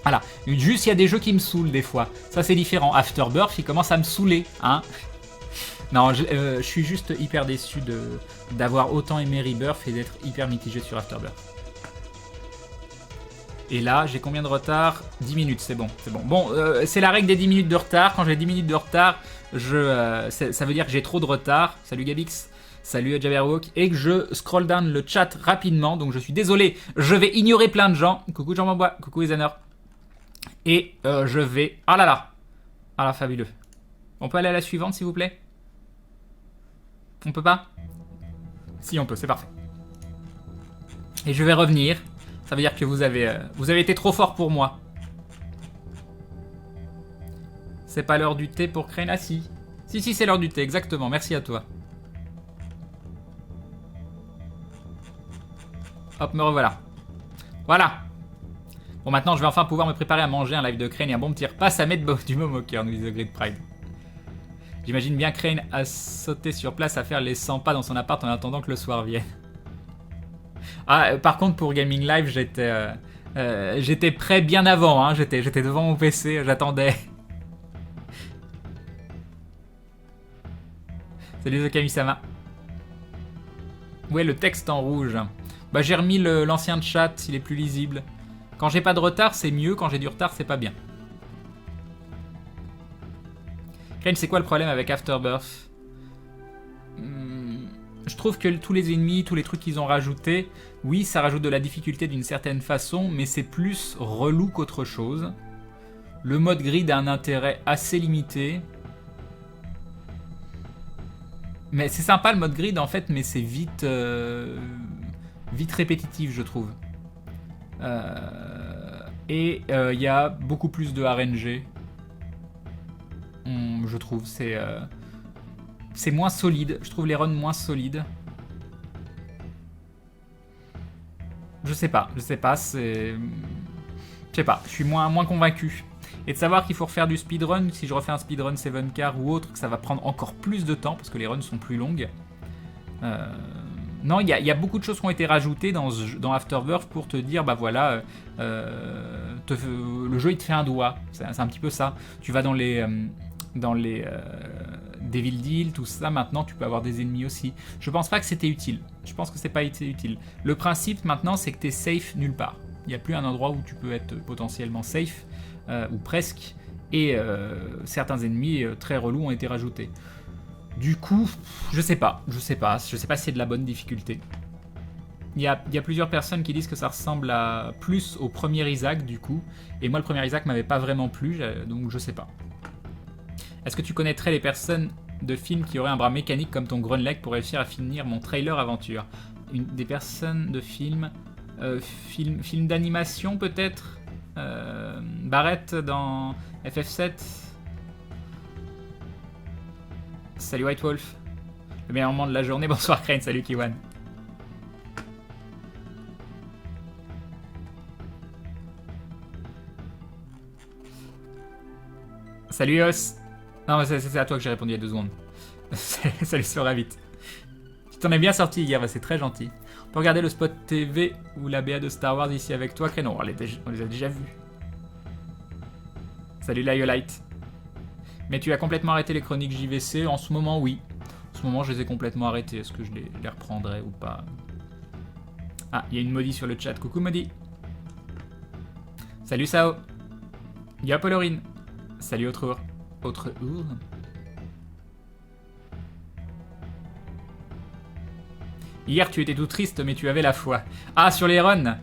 A: Voilà, juste il y a des jeux qui me saoulent des fois, ça c'est différent. Afterbirth il commence à me saouler, hein. Non, je suis juste hyper déçu d'avoir autant aimé Rebirth et d'être hyper mitigé sur Afterbirth. Et là, j'ai combien de retard? 10 minutes, c'est bon, c'est bon. Bon, c'est la règle des 10 minutes de retard. Quand j'ai 10 minutes de retard, ça veut dire que j'ai trop de retard. Salut Gabix, salut Jabberwock. Et que je scroll down le chat rapidement, donc je suis désolé. Je vais ignorer plein de gens. Coucou Jean Bambois, coucou Ezaner. Et je vais... Ah là là. Ah là, fabuleux. On peut aller à la suivante, s'il vous plaît? On peut pas? Si on peut, c'est parfait. Et je vais revenir. Ça veut dire que vous avez été trop fort pour moi. C'est pas l'heure du thé pour Crane. Ah si. Si, c'est l'heure du thé, exactement. Merci à toi. Hop, me revoilà. Voilà. Bon, maintenant, je vais enfin pouvoir me préparer à manger un live de Crane et un bon petit repas. Ça met du Momoker, nous dit The Great Pride. J'imagine bien Crane à sauter sur place, à faire les 100 pas dans son appart en attendant que le soir vienne. Ah, par contre, pour Gaming Live, j'étais prêt bien avant. Hein. J'étais devant mon PC, j'attendais. Salut The Kamisama. Ouais, le texte en rouge. Bah, j'ai remis l'ancien chat, il est plus lisible. Quand j'ai pas de retard, c'est mieux. Quand j'ai du retard, c'est pas bien. Crane, c'est quoi le problème avec Afterbirth? Je trouve que tous les ennemis, tous les trucs qu'ils ont rajoutés, oui, ça rajoute de la difficulté d'une certaine façon, mais c'est plus relou qu'autre chose. Le mode grid a un intérêt assez limité. Mais c'est sympa le mode grid en fait, mais c'est vite répétitif, je trouve. Et il y a beaucoup plus de RNG. Je trouve c'est moins solide. Je trouve les runs moins solides. Je sais pas, je suis moins convaincu. Et de savoir qu'il faut refaire du speedrun, si je refais un speedrun 7car ou autre, que ça va prendre encore plus de temps parce que les runs sont plus longues. Non, il y a beaucoup de choses qui ont été rajoutées dans Afterbirth pour te dire, bah voilà, le jeu il te fait un doigt. C'est un petit peu ça. Tu vas dans les Devil Deal, tout ça, maintenant tu peux avoir des ennemis aussi. Je pense pas que c'était utile. Je pense que c'est pas été utile. Le principe maintenant, c'est que t'es safe nulle part. Il n'y a plus un endroit où tu peux être potentiellement safe, ou presque, et certains ennemis très relous ont été rajoutés. Du coup, je sais pas si c'est de la bonne difficulté. Il y a plusieurs personnes qui disent que ça ressemble plus au premier Isaac du coup, et moi le premier Isaac m'avait pas vraiment plu, donc je sais pas. Est-ce que tu connaîtrais les personnes de films qui auraient un bras mécanique comme ton Grunleg pour réussir à finir mon trailer aventure? Des personnes de films... film d'animation peut-être, Barrett dans FF7. Salut White Wolf. Le meilleur moment de la journée. Bonsoir Crane, salut Kiwan. Salut Yos. Non, c'est à toi que j'ai répondu il y a 2 secondes. Salut Sora vite. Tu t'en es bien sorti hier, c'est très gentil. On peut regarder le spot TV ou la BA de Star Wars ici avec toi, Crénon. On les a déjà vus. Salut Liolite. Mais tu as complètement arrêté les chroniques JVC? En ce moment, oui. En ce moment, je les ai complètement arrêtées. Est-ce que je les reprendrai ou pas? Ah, il y a une Maudie sur le chat. Coucou Maudie. Salut Sao. Yo Polorine. Salut Autre. Hier, tu étais tout triste, mais tu avais la foi. Ah, sur les runs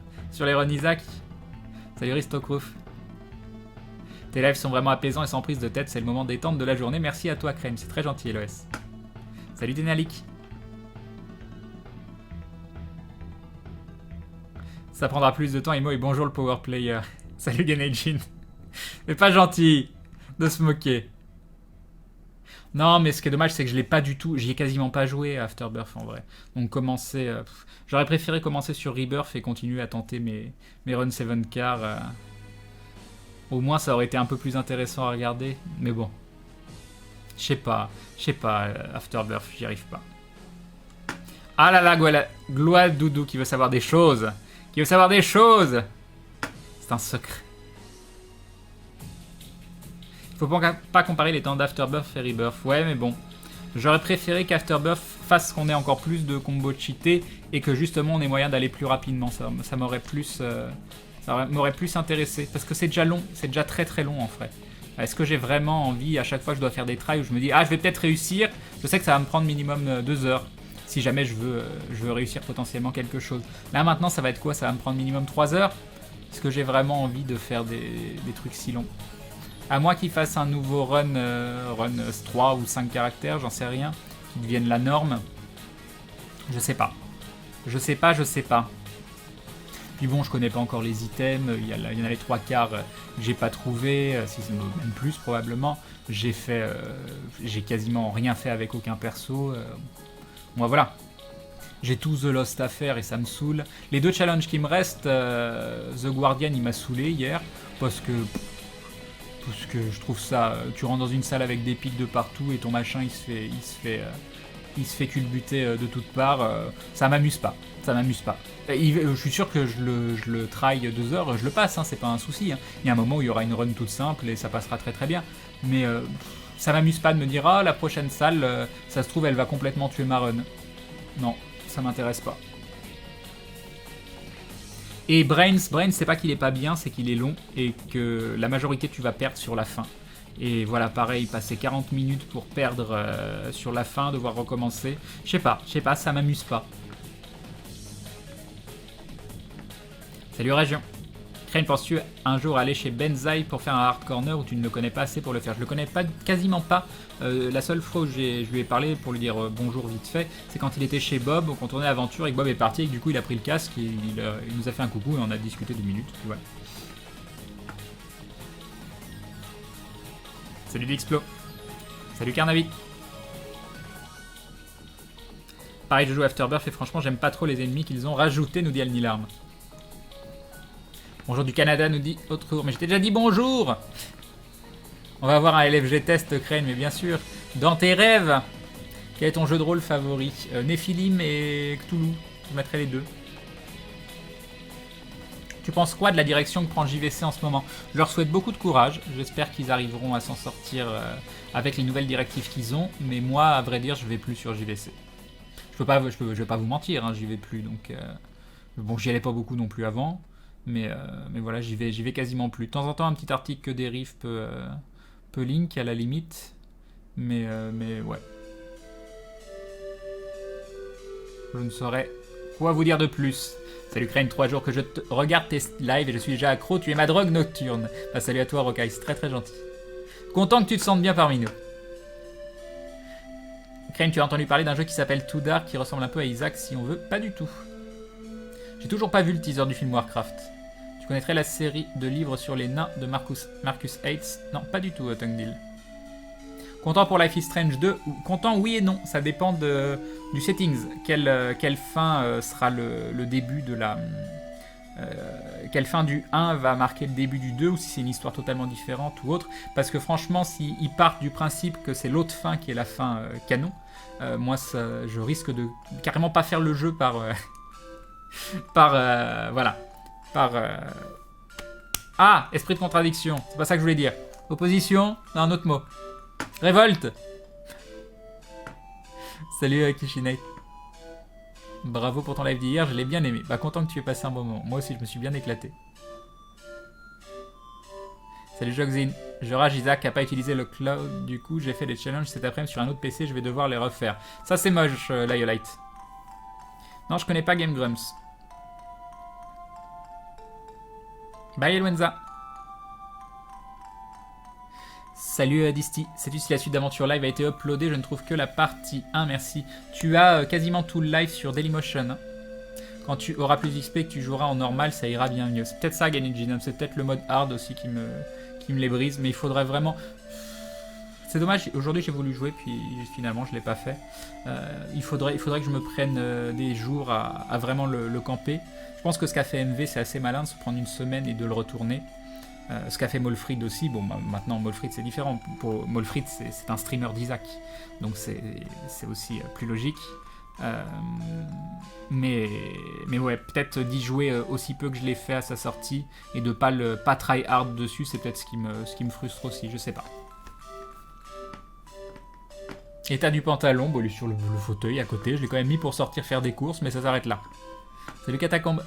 A: Isaac. Salut Ristokroof. Tes lives sont vraiment apaisants et sans prise de tête. C'est le moment détente de la journée. Merci à toi, Crème. C'est très gentil, LOS. Salut Denalik. Ça prendra plus de temps, Imo, et bonjour le power player. Salut Genejin. Mais pas gentil de se moquer. Non, mais ce qui est dommage, c'est que je l'ai pas du tout... J'y ai quasiment pas joué à Afterbirth, en vrai. Donc commencer... J'aurais préféré commencer sur Rebirth et continuer à tenter mes runs 7car. Au moins, ça aurait été un peu plus intéressant à regarder. Mais bon. Je sais pas, Afterbirth, j'y arrive pas. Ah là là, Gloire Doudou qui veut savoir des choses. C'est un secret. Faut pas comparer les temps d'Afterbirth et Rebirth. Ouais, mais bon. J'aurais préféré qu'Afterbirth fasse qu'on ait encore plus de combos cheatés et que justement on ait moyen d'aller plus rapidement. Ça m'aurait plus, intéressé. Parce que c'est déjà long. C'est déjà très très long en fait. Est-ce que j'ai vraiment envie, à chaque fois que je dois faire des tries où je me dis « Ah, je vais peut-être réussir », je sais que ça va me prendre minimum 2 heures. Si jamais je veux réussir potentiellement quelque chose. Là maintenant, ça va être quoi? Ça va me prendre minimum 3 heures. Est-ce que j'ai vraiment envie de faire des trucs si longs? À moins qu'ils fassent un nouveau run 3 ou 5 caractères, j'en sais rien, qui deviennent la norme. Je sais pas. Puis bon, je connais pas encore les items, il y en a les 3/4 que j'ai pas trouvé, si c'est même plus probablement. J'ai quasiment rien fait avec aucun perso. Moi voilà. J'ai tout The Lost à faire et ça me saoule. Les 2 challenges qui me restent, The Guardian il m'a saoulé hier parce que je trouve ça. Tu rentres dans une salle avec des pics de partout et ton machin il se fait culbuter de toutes parts. Ça m'amuse pas. Ça m'amuse pas. Je suis sûr que je le try 2 heures, je le passe, hein, c'est pas un souci. Hein. Il y a un moment où il y aura une run toute simple et ça passera très très bien. Mais ça m'amuse pas de me dire, ah, la prochaine salle, ça se trouve, elle va complètement tuer ma run. Non, ça m'intéresse pas. Et Brains, c'est pas qu'il est pas bien, c'est qu'il est long et que la majorité tu vas perdre sur la fin. Et voilà, pareil, passer 40 minutes pour perdre sur la fin, devoir recommencer. Je sais pas, ça m'amuse pas. Salut Région. Crane, penses-tu un jour aller chez Benzaï pour faire un hard corner où tu ne le connais pas assez pour le faire? Je le connais pas, quasiment pas. La seule fois où je lui ai parlé pour lui dire bonjour vite fait, c'est quand il était chez Bob, quand on tournait l'aventure et que Bob est parti et que du coup il a pris le casque et il nous a fait un coucou et on a discuté 2 minutes. Voilà. Salut Dixplo. Salut Carnavic. Pareil, je joue Afterbirth et franchement j'aime pas trop les ennemis qu'ils ont rajoutés, nous dit Alnilarm. Bonjour du Canada, nous dit Autre. Mais je t'ai déjà dit bonjour. On va avoir un LFG test, Crane, mais bien sûr. Dans tes rêves, quel est ton jeu de rôle favori? Nephilim et Cthulhu. Je mettrai les 2. Tu penses quoi de la direction que prend JVC en ce moment? Je leur souhaite beaucoup de courage. J'espère qu'ils arriveront à s'en sortir avec les nouvelles directives qu'ils ont. Mais moi, à vrai dire, je vais plus sur JVC. Je vais pas vous mentir, hein, j'y vais plus. Donc, bon, j'y allais pas beaucoup non plus avant. Mais voilà, j'y vais quasiment plus. De temps en temps, un petit article que dérive peut link à la limite. Mais ouais. Je ne saurais quoi vous dire de plus. Salut Crane, 3 jours que je regarde tes lives et je suis déjà accro. Tu es ma drogue nocturne. Bah, salut à toi, Rokai, c'est très très gentil. Content que tu te sentes bien parmi nous. Crane, tu as entendu parler d'un jeu qui s'appelle Too Dark qui ressemble un peu à Isaac si on veut? Pas du tout. J'ai toujours pas vu le teaser du film Warcraft. Tu connaîtrais la série de livres sur les nains de Marcus Hates? Non, pas du tout, Tungdil. Content pour Life is Strange 2? Content, oui et non. Ça dépend du settings. Quelle fin sera le début de la... quelle fin du 1 va marquer le début du 2, ou si c'est une histoire totalement différente ou autre. Parce que franchement, s'ils partent du principe que c'est l'autre fin qui est la fin canon, moi, je risque de carrément pas faire le jeu par... voilà. Ah, esprit de contradiction. C'est pas ça que je voulais dire. Opposition, non, un autre mot. Révolte. Salut Kishinei. Bravo pour ton live d'hier, je l'ai bien aimé. Bah, content que tu aies passé un bon moment. Moi aussi, je me suis bien éclaté. Salut Joxin. Je rage, Isaac a pas utilisé le cloud. Du coup, j'ai fait des challenges cet après-midi sur un autre PC. Je vais devoir les refaire. Ça, c'est moche, Liolite. Non, je connais pas Game Grumps. Bye Elwenza. Salut Disty. Sais-tu si la suite d'Aventure Live a été uploadée? Je ne trouve que la partie 1, merci. Tu as quasiment tout le live sur Dailymotion. Hein. Quand tu auras plus d'XP que tu joueras en normal, ça ira bien mieux. C'est peut-être ça, Ganijin. C'est peut-être le mode hard aussi qui me les brise. Mais il faudrait vraiment... C'est dommage, aujourd'hui j'ai voulu jouer, puis finalement je ne l'ai pas fait. Il faudrait que je me prenne des jours à vraiment le camper. Je pense que ce qu'a fait MV, c'est assez malin de se prendre une semaine et de le retourner. Ce qu'a fait Molfrid aussi, bon maintenant Molfrid c'est différent. Pour Molfrid c'est un streamer d'Isaac, donc c'est aussi plus logique. Mais ouais, peut-être d'y jouer aussi peu que je l'ai fait à sa sortie et de pas try hard dessus, c'est peut-être ce qui me frustre aussi, je sais pas. Et t'as du pantalon, bon il est sur le fauteuil à côté, je l'ai quand même mis pour sortir faire des courses, mais ça s'arrête là. Salut Catacombe.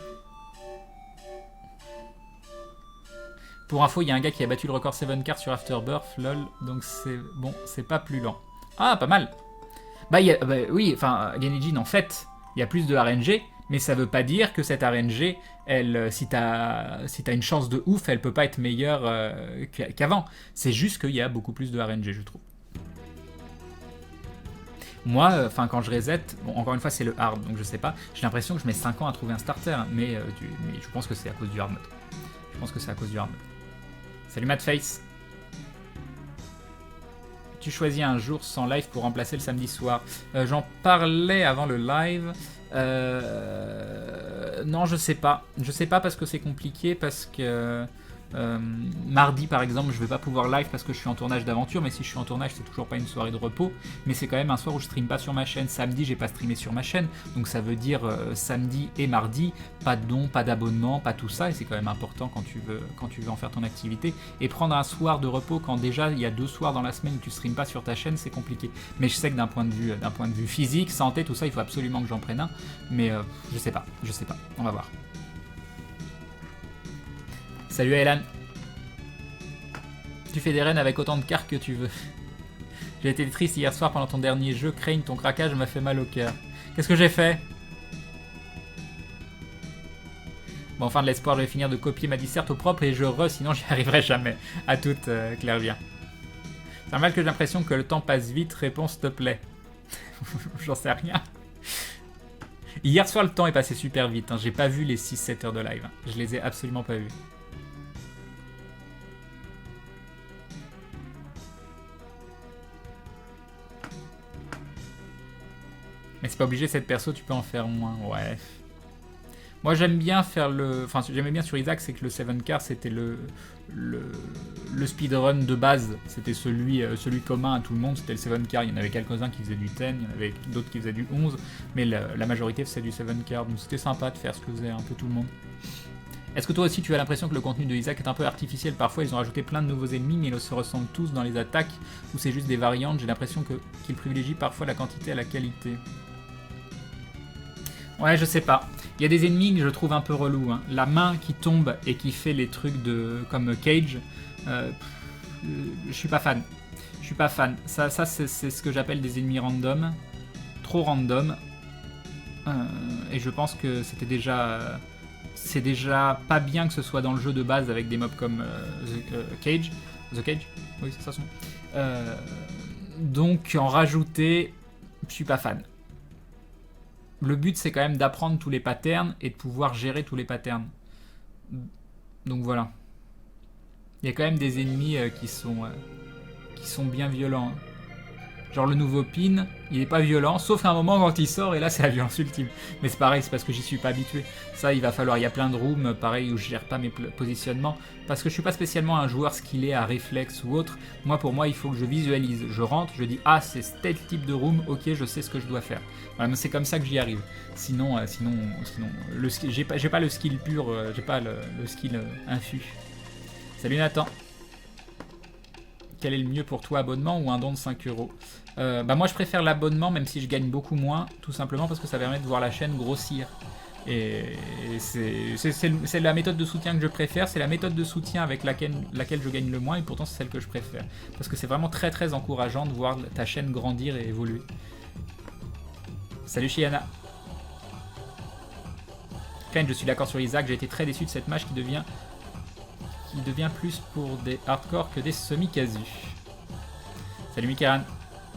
A: Pour info, il y a un gars qui a battu le record 7 cards sur Afterbirth, lol, donc c'est bon, c'est pas plus lent. Ah, pas mal. Bah oui, enfin, Ganijin, en fait, il y a plus de RNG, mais ça veut pas dire que cette RNG, si t'as une chance de ouf, elle peut pas être meilleure qu'avant. C'est juste qu'il y a beaucoup plus de RNG, je trouve. Moi, enfin quand je reset, bon, encore une fois c'est le hard, donc je sais pas, j'ai l'impression que je mets 5 ans à trouver un starter, mais je pense que c'est à cause du hard mode. Je pense que c'est à cause du hard mode. Salut Madface. Tu choisis un jour sans live pour remplacer le samedi soir. J'en parlais avant le live. Non, je sais pas. Je sais pas parce que c'est compliqué, parce que mardi par exemple je vais pas pouvoir live parce que je suis en tournage d'aventure, mais si je suis en tournage c'est toujours pas une soirée de repos, mais c'est quand même un soir où je stream pas sur ma chaîne. Samedi j'ai pas streamé sur ma chaîne, donc ça veut dire samedi et mardi pas de dons, pas d'abonnement, pas tout ça, et c'est quand même important quand tu veux en faire ton activité. Et prendre un soir de repos quand déjà il y a 2 soirs dans la semaine où tu streames pas sur ta chaîne, c'est compliqué. Mais je sais que d'un point de vue physique, santé, tout ça, il faut absolument que j'en prenne un, mais je sais pas, on va voir. Salut Elan. Tu fais des raids avec autant de cartes que tu veux. J'ai été triste hier soir pendant ton dernier jeu. Crane, ton craquage m'a fait mal au cœur. Qu'est-ce que j'ai fait? Bon, enfin de l'espoir, je vais finir de copier ma disserte au propre et sinon j'y arriverai jamais. À toute, Clairvien. C'est normal que j'ai l'impression que le temps passe vite. Réponse, s'il te plaît. J'en sais rien. Hier soir, le temps est passé super vite. Hein. J'ai pas vu les 6-7 heures de live. Hein. Je les ai absolument pas vus. Mais c'est pas obligé, cette perso, tu peux en faire moins. Ouais. Moi, j'aime bien faire le... Enfin, j'aimais bien sur Isaac, c'est que le 7car, c'était le speedrun de base. C'était celui commun à tout le monde, c'était le 7car. Il y en avait quelques-uns qui faisaient du 10, il y en avait d'autres qui faisaient du 11, mais la majorité faisait du 7car. Donc c'était sympa de faire ce que faisait un peu tout le monde. Est-ce que toi aussi tu as l'impression que le contenu de Isaac est un peu artificiel? Parfois ils ont rajouté plein de nouveaux ennemis mais ils se ressemblent tous dans les attaques, ou c'est juste des variantes? J'ai l'impression qu'ils privilégient parfois la quantité à la qualité. Ouais, je sais pas. Il y a des ennemis que je trouve un peu relous. Hein. La main qui tombe et qui fait les trucs comme Cage, je suis pas fan. Je suis pas fan. Ça c'est ce que j'appelle des ennemis random. Trop random. Et je pense que c'était déjà... c'est déjà pas bien que ce soit dans le jeu de base avec des mobs comme The Cage. Oui, c'est ça son nom. Donc en rajouter, je suis pas fan. Le but c'est quand même d'apprendre tous les patterns et de pouvoir gérer tous les patterns. Donc voilà. Il y a quand même des ennemis qui sont bien violents. Hein. Genre le nouveau pin, il est pas violent, sauf à un moment quand il sort, et là c'est la violence ultime. Mais c'est pareil, c'est parce que j'y suis pas habitué. Ça, il va falloir, il y a plein de rooms, pareil, où je gère pas mes positionnements, parce que je suis pas spécialement un joueur skillé à réflexe ou autre. Moi, pour moi, il faut que je visualise. Je rentre, je dis, ah, c'est tel type de room, ok, je sais ce que je dois faire. Voilà, c'est comme ça que j'y arrive. Sinon, j'ai pas le skill pur, j'ai pas le skill infus. Salut Nathan. Quel est le mieux pour toi, abonnement ou un don de 5 €? Moi je préfère l'abonnement, même si je gagne beaucoup moins, tout simplement parce que ça permet de voir la chaîne grossir. Et c'est la méthode de soutien que je préfère, c'est la méthode de soutien avec laquelle je gagne le moins, et pourtant c'est celle que je préfère. Parce que c'est vraiment très très encourageant de voir ta chaîne grandir et évoluer. Salut Shiana. Ken, je suis d'accord sur Isaac, j'ai été très déçu de cette match qui devient plus pour des hardcore que des semi-casus. Salut Mikaran.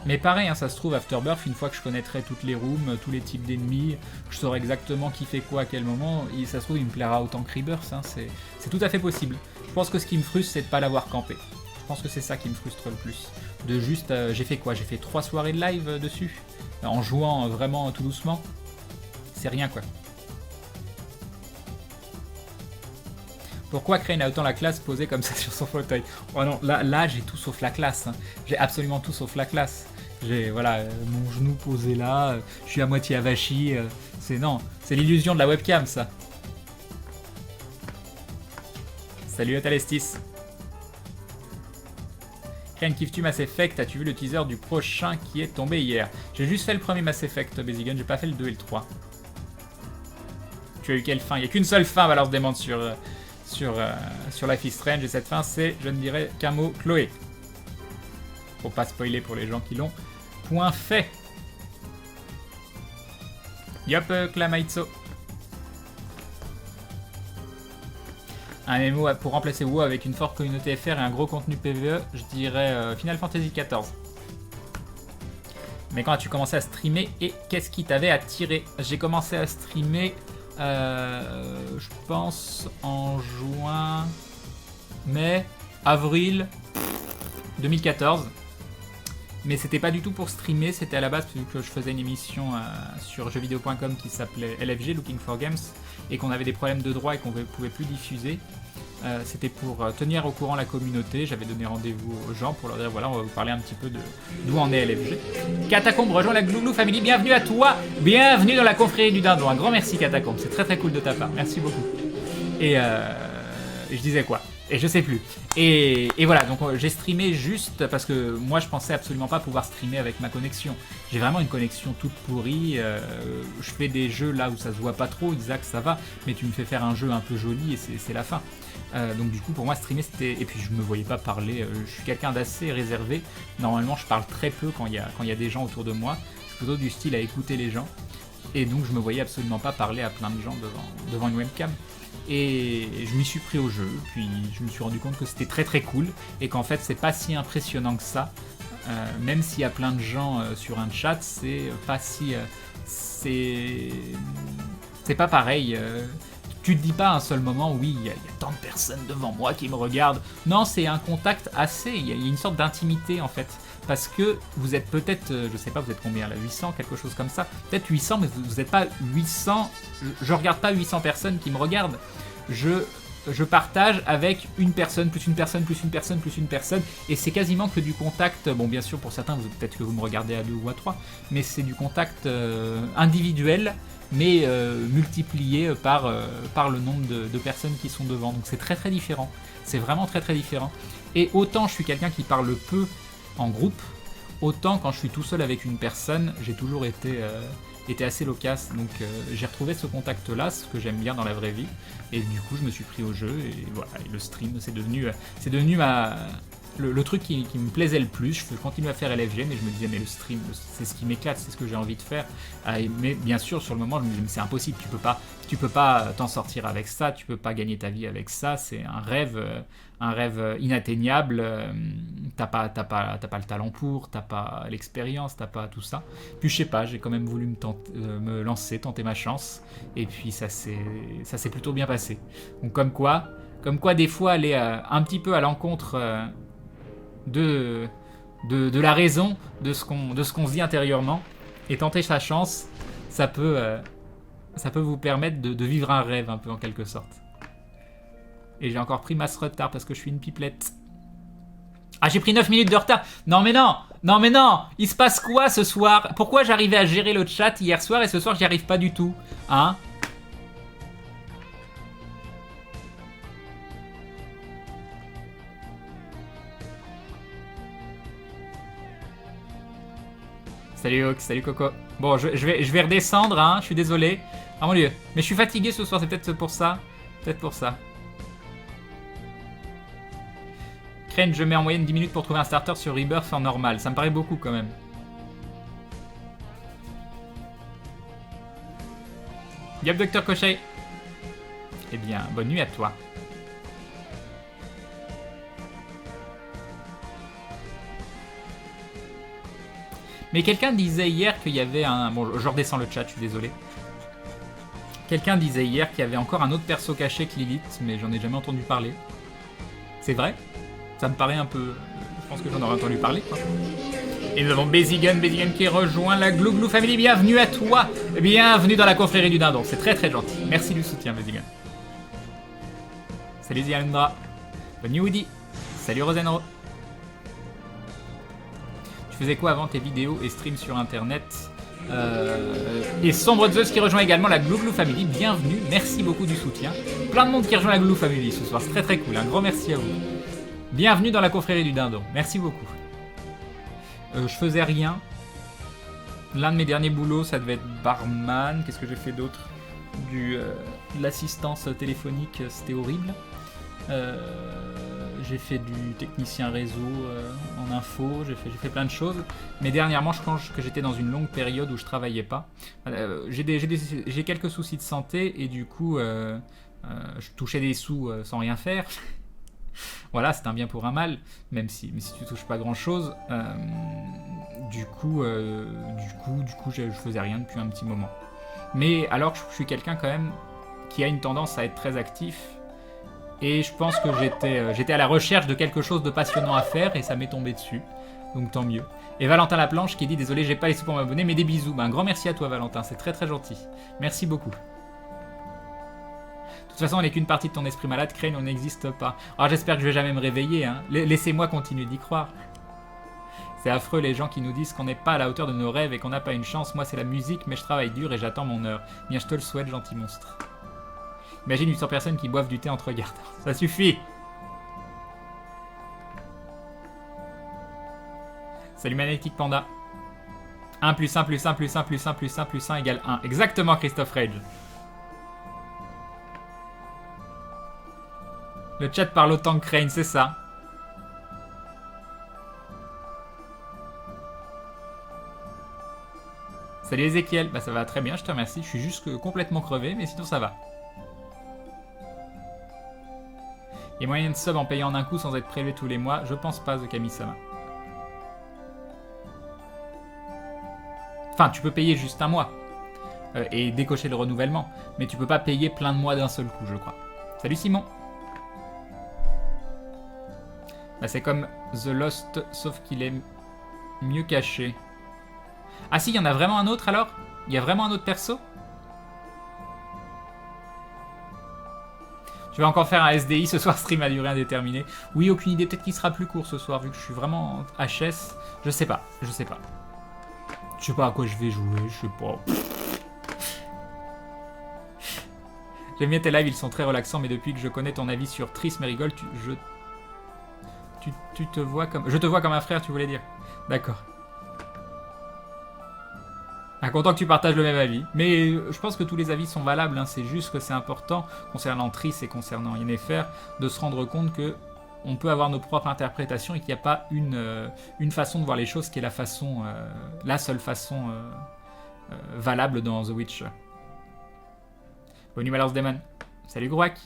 A: Mais pareil, hein, ça se trouve, Afterbirth, une fois que je connaîtrai toutes les rooms, tous les types d'ennemis, je saurai exactement qui fait quoi à quel moment, et ça se trouve, il me plaira autant que Rebirth, hein, c'est tout à fait possible. Je pense que ce qui me frustre, c'est de pas l'avoir campé. Je pense que c'est ça qui me frustre le plus. De juste, j'ai fait quoi? J'ai fait 3 soirées de live dessus, en jouant vraiment tout doucement. C'est rien, quoi. Pourquoi Crane a autant la classe posée comme ça sur son fauteuil? Oh non, là j'ai tout sauf la classe. Hein. J'ai absolument tout sauf la classe. J'ai voilà mon genou posé là, je suis à moitié avachi. C'est l'illusion de la webcam ça. Salut Atalestis. Crane, kiffes-tu Mass Effect? As-tu vu le teaser du prochain qui est tombé hier? J'ai juste fait le premier Mass Effect, Bézigun, j'ai pas fait le 2 et le 3. Tu as eu quelle fin? Il n'y a qu'une seule fin, Valence Démente sur Life is Strange, et cette fin c'est, je ne dirais qu'un mot, Chloé. Faut pas spoiler pour les gens qui l'ont. Point fait. Yop, Klamaitso. Un MMO pour remplacer WoW avec une forte communauté FR et un gros contenu PvE, je dirais Final Fantasy XIV. Mais quand as-tu commencé à streamer et qu'est-ce qui t'avait attiré? J'ai commencé à streamer, je pense, en juin, mai, avril 2014. Mais c'était pas du tout pour streamer, c'était à la base vu que je faisais une émission sur jeuxvideo.com qui s'appelait LFG, Looking for Games, et qu'on avait des problèmes de droit et qu'on ne pouvait plus diffuser. C'était pour tenir au courant la communauté. J'avais donné rendez-vous aux gens pour leur dire voilà, on va vous parler un petit peu de d'où en est LFG. Catacombe, rejoins la Glouglou Family, bienvenue à toi, bienvenue dans la confrérie du Dindon. Un grand merci Catacombe, c'est très très cool de ta part, merci beaucoup. Et je disais quoi? Et je sais plus. Et voilà, donc j'ai streamé juste parce que moi je pensais absolument pas pouvoir streamer avec ma connexion. J'ai vraiment une connexion toute pourrie. Je fais des jeux là où ça se voit pas trop, Isaac ça va, mais tu me fais faire un jeu un peu joli et c'est la fin. Donc du coup pour moi streamer c'était... Et puis je me voyais pas parler, je suis quelqu'un d'assez réservé. Normalement je parle très peu quand il y a des gens autour de moi. Je suis plutôt du style à écouter les gens. Et donc je me voyais absolument pas parler à plein de gens devant une webcam. Et je m'y suis pris au jeu, puis je me suis rendu compte que c'était très très cool et qu'en fait c'est pas si impressionnant que ça, même s'il y a plein de gens sur un chat, c'est pas si... c'est pas pareil. Tu te dis pas à un seul moment, oui, il y a tant de personnes devant moi qui me regardent. Non, c'est un contact assez, il y a une sorte d'intimité en fait. Parce que vous êtes peut-être, je sais pas, vous êtes combien là, 800, quelque chose comme ça. Peut-être 800, mais vous n'êtes pas 800, je regarde pas 800 personnes qui me regardent. Je partage avec une personne, plus une personne, plus une personne, plus une personne. Et c'est quasiment que du contact, bon bien sûr pour certains, peut-être que vous me regardez à 2 ou à 3, mais c'est du contact individuel, mais multiplié par le nombre de personnes qui sont devant. Donc c'est très très différent, c'est vraiment très très différent. Et autant je suis quelqu'un qui parle peu en groupe, autant quand je suis tout seul avec une personne, j'ai toujours été assez loquace. Donc j'ai retrouvé ce contact là, ce que j'aime bien dans la vraie vie, et du coup je me suis pris au jeu et voilà, et le stream c'est devenu le truc qui me plaisait le plus. Je continue à faire LFG, mais je me disais mais le stream c'est ce qui m'éclate, c'est ce que j'ai envie de faire. Mais bien sûr sur le moment je me disais mais c'est impossible, tu peux pas t'en sortir avec ça, tu peux pas gagner ta vie avec ça, c'est un rêve inatteignable. T'as pas le talent pour, t'as pas l'expérience, t'as pas tout ça. Puis je sais pas, j'ai quand même voulu me lancer, tenter ma chance, et puis ça s'est plutôt bien passé. Donc comme quoi des fois aller un petit peu à l'encontre de la raison, de ce qu'on se dit intérieurement, et tenter sa chance, ça peut vous permettre de vivre un rêve un peu en quelque sorte. Et j'ai encore pris masse retard parce que je suis une pipelette. Ah, j'ai pris 9 minutes de retard. Non mais non, il se passe quoi ce soir? Pourquoi j'arrivais à gérer le chat hier soir et ce soir j'y arrive pas du tout? Hein? Salut Ox, salut Coco. Bon, je vais redescendre, hein, je suis désolé. Ah mon dieu, mais je suis fatigué ce soir, c'est peut-être pour ça. Peut-être pour ça. Crane, je mets en moyenne 10 minutes pour trouver un starter sur Rebirth en normal. Ça me paraît beaucoup quand même. Yep, Docteur Cochet. Eh bien, bonne nuit à toi. Mais quelqu'un disait hier qu'il y avait un... Bon, je redescends le chat, je suis désolé. Quelqu'un disait hier qu'il y avait encore un autre perso caché que Lilith, mais j'en ai jamais entendu parler. C'est vrai? Ça me paraît un peu... Je pense que j'en aurais entendu parler, quoi. Et nous avons Bezigan qui rejoint la Glouglou Family. Bienvenue à toi. Bienvenue dans la confrérie du Dindon. C'est très très gentil. Merci du soutien, Bezigan. Salut Zialendra. Bonne nuit Woody. Salut Rosenro. Tu faisais quoi avant tes vidéos et streams sur internet? Et Sombre Zeus qui rejoint également la Glouglou Family. Bienvenue, merci beaucoup du soutien. Plein de monde qui rejoint la Glouglou Family ce soir, c'est très très cool. Un grand merci à vous. Bienvenue dans la confrérie du Dindon. Merci beaucoup. Je faisais rien. L'un de mes derniers boulots, ça devait être barman. Qu'est-ce que j'ai fait d'autre? De l'assistance téléphonique, c'était horrible. J'ai fait du technicien réseau en info, j'ai fait plein de choses. Mais dernièrement, je pense que j'étais dans une longue période où je travaillais pas. J'ai quelques soucis de santé et du coup, je touchais des sous sans rien faire. Voilà, c'est un bien pour un mal, même si tu touches pas grand chose. Du coup, je faisais rien depuis un petit moment. Mais alors, je suis quelqu'un quand même qui a une tendance à être très actif. Et je pense que j'étais à la recherche de quelque chose de passionnant à faire et ça m'est tombé dessus. Donc tant mieux. Et Valentin Laplanche qui dit désolé, j'ai pas les sous pour m'abonner, mais des bisous. Ben, un grand merci à toi, Valentin, c'est très très gentil. Merci beaucoup. De toute façon, on n'est qu'une partie de ton esprit malade, Crane, on n'existe pas. Alors j'espère que je vais jamais me réveiller, hein. Laissez-moi continuer d'y croire. C'est affreux les gens qui nous disent qu'on n'est pas à la hauteur de nos rêves et qu'on n'a pas une chance. Moi, c'est la musique, mais je travaille dur et j'attends mon heure. Bien, je te le souhaite, gentil monstre. Imagine 800 personnes qui boivent du thé entre regardant. Ça suffit. Salut Magnetic Panda. 1 plus 1 plus 1 plus 1 plus 1 plus 1 plus 1 égale 1. Exactement, Christophe Rage. Le chat parle autant que Crane, c'est ça. Salut Ezekiel. Bah ça va très bien, je te remercie. Je suis juste complètement crevé, mais sinon ça va. Il y a moyen de sub en payant en un coup sans être prélevé tous les mois. Je pense pas, The Kami-sama. Enfin, tu peux payer juste un mois et décocher le renouvellement, mais tu peux pas payer plein de mois d'un seul coup, je crois. Salut Simon. Bah, c'est comme The Lost, sauf qu'il est mieux caché. Ah si, il y en a vraiment un autre alors? Il y a vraiment un autre perso? Je vais encore faire un SDI ce soir, stream à durée indéterminée. Oui, aucune idée, peut-être qu'il sera plus court ce soir, vu que je suis vraiment HS. Je sais pas, je sais pas. Je sais pas à quoi je vais jouer, je sais pas. J'aime bien tes lives, ils sont très relaxants, mais depuis que je connais ton avis sur Tris Merigold, tu te vois comme... Je te vois comme un frère, tu voulais dire. D'accord. Ah, content que tu partages le même avis. Mais je pense que tous les avis sont valables, hein. C'est juste que c'est important, concernant Tris et concernant Yennefer, de se rendre compte que on peut avoir nos propres interprétations et qu'il n'y a pas une façon de voir les choses qui est la seule façon valable dans The Witcher. Bonne nuit Malance Demon. Salut Grouac.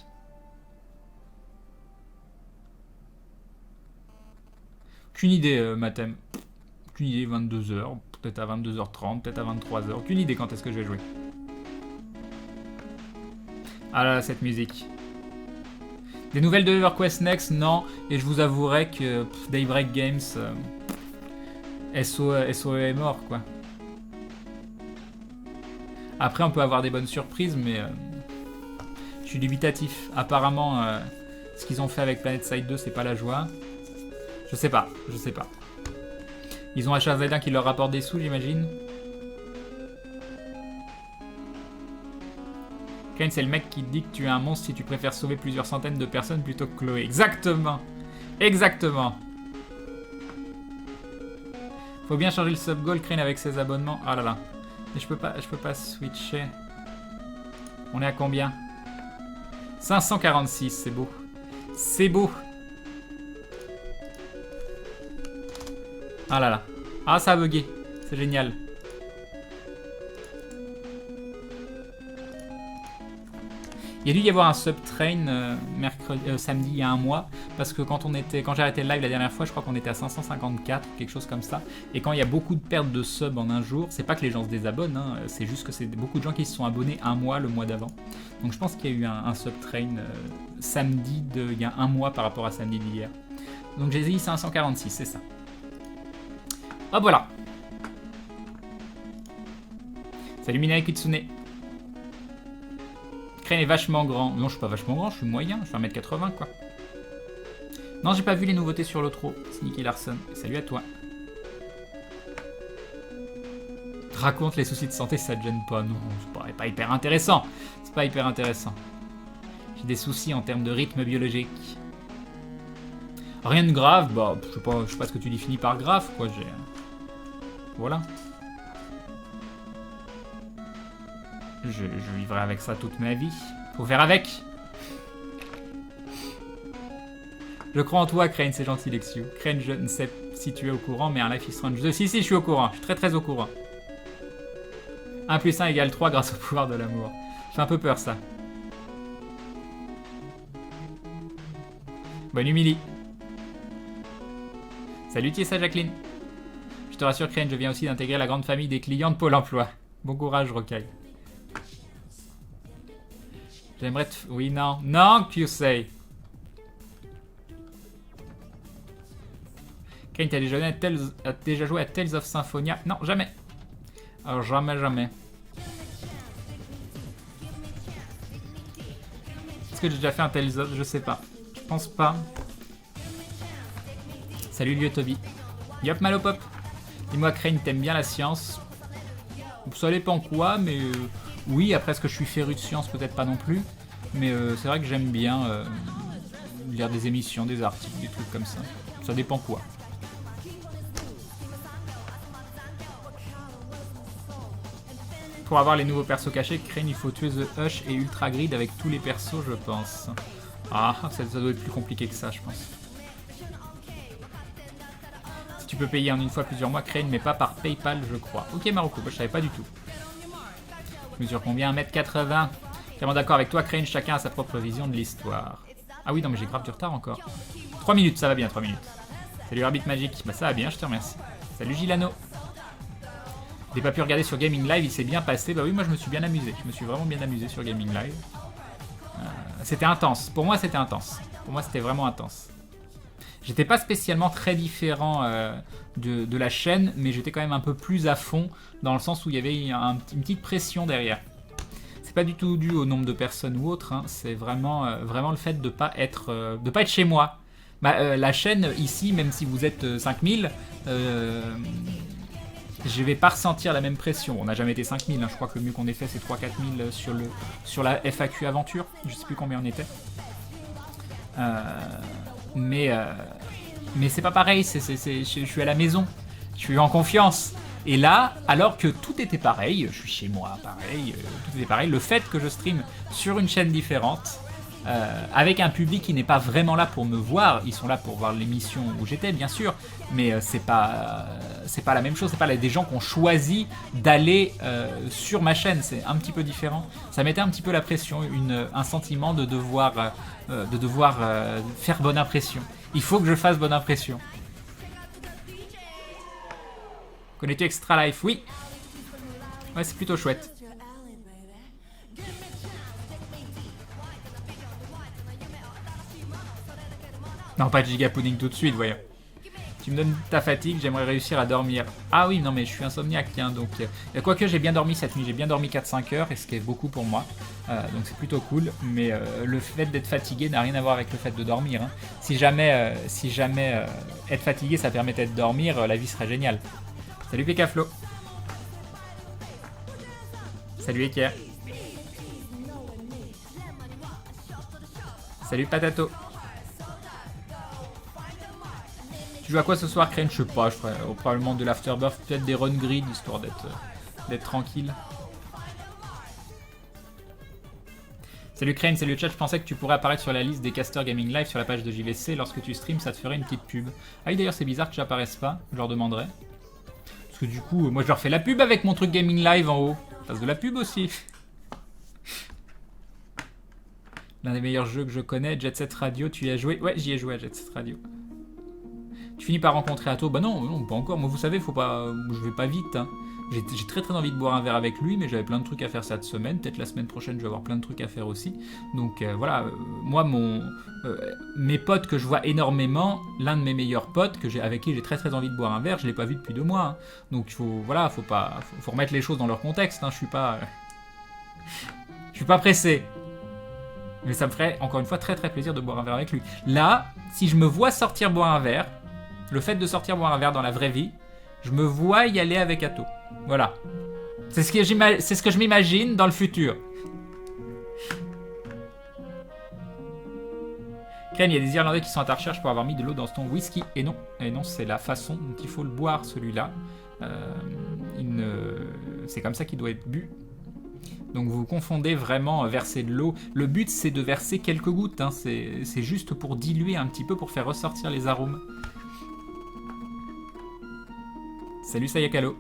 A: Aucune idée, Mathem. Aucune idée, 22h, peut-être à 22h30, peut-être à 23h. Aucune idée quand est-ce que je vais jouer. Ah là, cette musique. Des nouvelles de EverQuest Next, non. Et je vous avouerai que Daybreak Games, SOE est mort, quoi. Après, on peut avoir des bonnes surprises, mais je suis dubitatif. Apparemment, ce qu'ils ont fait avec Planet Side 2, c'est pas la joie. Je sais pas, je sais pas. Ils ont un Zelda qui leur rapporte des sous, j'imagine. Kane, c'est le mec qui te dit que tu es un monstre si tu préfères sauver plusieurs centaines de personnes plutôt que Chloé. Exactement. Exactement. Faut bien changer le sub goal, Crane, avec ses abonnements. Ah là là. Mais je peux pas switcher. On est à combien? 546, c'est beau. C'est beau. Ah là là. Ah, ça a bugué. C'est génial. Il y a dû y avoir un subtrain samedi il y a un mois, parce que quand j'ai arrêté le live la dernière fois, je crois qu'on était à 554, quelque chose comme ça. Et quand il y a beaucoup de pertes de subs en un jour, c'est pas que les gens se désabonnent, hein, c'est juste que c'est beaucoup de gens qui se sont abonnés un mois le mois d'avant. Donc je pense qu'il y a eu un subtrain samedi il y a un mois par rapport à samedi d'hier. Donc j'ai dit 546, c'est ça. Hop, voilà. Salut Minae Kitsune. Crane est vachement grand. Non, je suis pas vachement grand, je suis moyen, je fais 1m80 quoi. Non, j'ai pas vu les nouveautés sur l'outro. C'est Nicky Larson. Salut à toi. Raconte les soucis de santé, ça te gêne pas. Non, c'est pas hyper intéressant. C'est pas hyper intéressant. J'ai des soucis en termes de rythme biologique. Rien de grave, bah, je sais pas ce que tu définis par grave, quoi. Voilà. Je vivrai avec ça toute ma vie. Faut faire avec. Je crois en toi, Crane, c'est gentil, Lexio. Crane, je ne sais si tu es au courant, mais un Life is Strange 2. Si, je suis au courant. Je suis très très au courant. 1 plus 1 égale 3 grâce au pouvoir de l'amour. J'ai un peu peur, ça. Bonne humili. Salut Tiessa Jacqueline. Je te rassure Crane, je viens aussi d'intégrer la grande famille des clients de Pôle emploi. Bon courage Rocaille. J'aimerais te... Oui, non. Non, QC. Crane, t'as déjà joué à Tales of Symphonia? Non, jamais. Alors jamais, jamais. Est-ce que j'ai déjà fait un Tales of? Je sais pas. Je pense pas. Salut Lieu Toby. Yop Malopop. Dis-moi Crane, t'aimes bien la science? Ça dépend quoi, mais oui, après est-ce que je suis féru de science? Peut-être pas non plus. Mais c'est vrai que j'aime bien lire des émissions, des articles, des trucs comme ça. Ça dépend quoi. Pour avoir les nouveaux persos cachés, Crane, il faut tuer The Hush et Ultra Grid avec tous les persos, je pense. Ah, ça doit être plus compliqué que ça, je pense. Si tu peux payer en une fois plusieurs mois, Crane, mais pas par PayPal, je crois. Ok, Marocco, bah, je savais pas du tout. Je mesure combien? 1m80. Clairement d'accord avec toi, Crane, chacun a sa propre vision de l'histoire. Ah oui, non, mais j'ai grave du retard encore. 3 minutes, ça va bien, 3 minutes. Salut Arbitre Magique, bah ça va bien, je te remercie. Salut Gilano. J'ai pas pu regarder sur Gaming Live, il s'est bien passé. Bah oui, moi je me suis bien amusé. Je me suis vraiment bien amusé sur Gaming Live. C'était intense. Pour moi, c'était intense. Pour moi, c'était vraiment intense. J'étais pas spécialement très différent de la chaîne, mais j'étais quand même un peu plus à fond, dans le sens où il y avait une petite pression derrière. C'est pas du tout dû au nombre de personnes ou autre, hein. C'est vraiment le fait de pas être chez moi. Bah, la chaîne, ici, même si vous êtes 5000... je vais pas ressentir la même pression. On n'a jamais été 5000, hein. Je crois que le mieux qu'on ait fait c'est 3-4 000 sur la FAQ Aventure. Je sais plus combien on était. Mais c'est pas pareil, je suis à la maison. Je suis en confiance. Et là, alors que tout était pareil, je suis chez moi, pareil, tout était pareil, le fait que je stream sur une chaîne différente, avec un public qui n'est pas vraiment là pour me voir, ils sont là pour voir l'émission où j'étais bien sûr, mais c'est pas la même chose, c'est pas des gens qui ont choisi d'aller sur ma chaîne, c'est un petit peu différent. Ça mettait un petit peu la pression, un sentiment de devoir faire bonne impression. Il faut que je fasse bonne impression. Connais-tu Extra Life? Oui. Ouais, c'est plutôt chouette. Non, pas de giga pudding tout de suite, voyons. Tu me donnes ta fatigue, j'aimerais réussir à dormir. Ah oui, non mais je suis insomniaque, hein, donc... quoique j'ai bien dormi cette nuit, j'ai bien dormi 4-5 heures, et ce qui est beaucoup pour moi. Donc c'est plutôt cool, mais le fait d'être fatigué n'a rien à voir avec le fait de dormir. Hein. Si jamais être fatigué ça permettait de dormir, la vie serait géniale. Salut Pekaflo. Salut Eker. Salut Patato. Tu joues à quoi ce soir, Crane? Je sais pas, je ferai probablement de l'Afterbirth, peut-être des run grid, histoire d'être tranquille. Salut Crane, salut le chat, je pensais que tu pourrais apparaître sur la liste des casters Gaming Live sur la page de JVC. Lorsque tu streams, ça te ferait une petite pub. Ah oui, d'ailleurs, c'est bizarre que j'apparaisse pas, je leur demanderai. Parce que du coup, moi je leur fais la pub avec mon truc Gaming Live en haut. Je fasse de la pub aussi. L'un des meilleurs jeux que je connais, Jet Set Radio, tu y as joué? Ouais, j'y ai joué à Jet Set Radio. Tu finis par rencontrer Atto? Bah non, pas encore. Moi, vous savez, je vais pas vite. Hein. J'ai très envie de boire un verre avec lui, mais j'avais plein de trucs à faire cette semaine. Peut-être la semaine prochaine, je vais avoir plein de trucs à faire aussi. Donc voilà, moi, mes potes que je vois énormément, l'un de mes meilleurs potes avec qui j'ai très envie de boire un verre, je l'ai pas vu depuis 2 mois. Hein. Donc faut remettre les choses dans leur contexte. Hein. Je suis pas pressé. Mais ça me ferait encore une fois très plaisir de boire un verre avec lui. Là, si je me vois sortir boire un verre, le fait de sortir boire un verre dans la vraie vie, je me vois y aller avec Atto. Voilà. C'est ce que je m'imagine dans le futur. Ken, il y a des Irlandais qui sont à ta recherche pour avoir mis de l'eau dans ton whisky. Et non, c'est la façon dont il faut le boire, celui-là. C'est comme ça qu'il doit être bu. Donc vous confondez vraiment verser de l'eau. Le but, c'est de verser quelques gouttes. Hein. C'est juste pour diluer un petit peu, pour faire ressortir les arômes. Salut Sayakalo.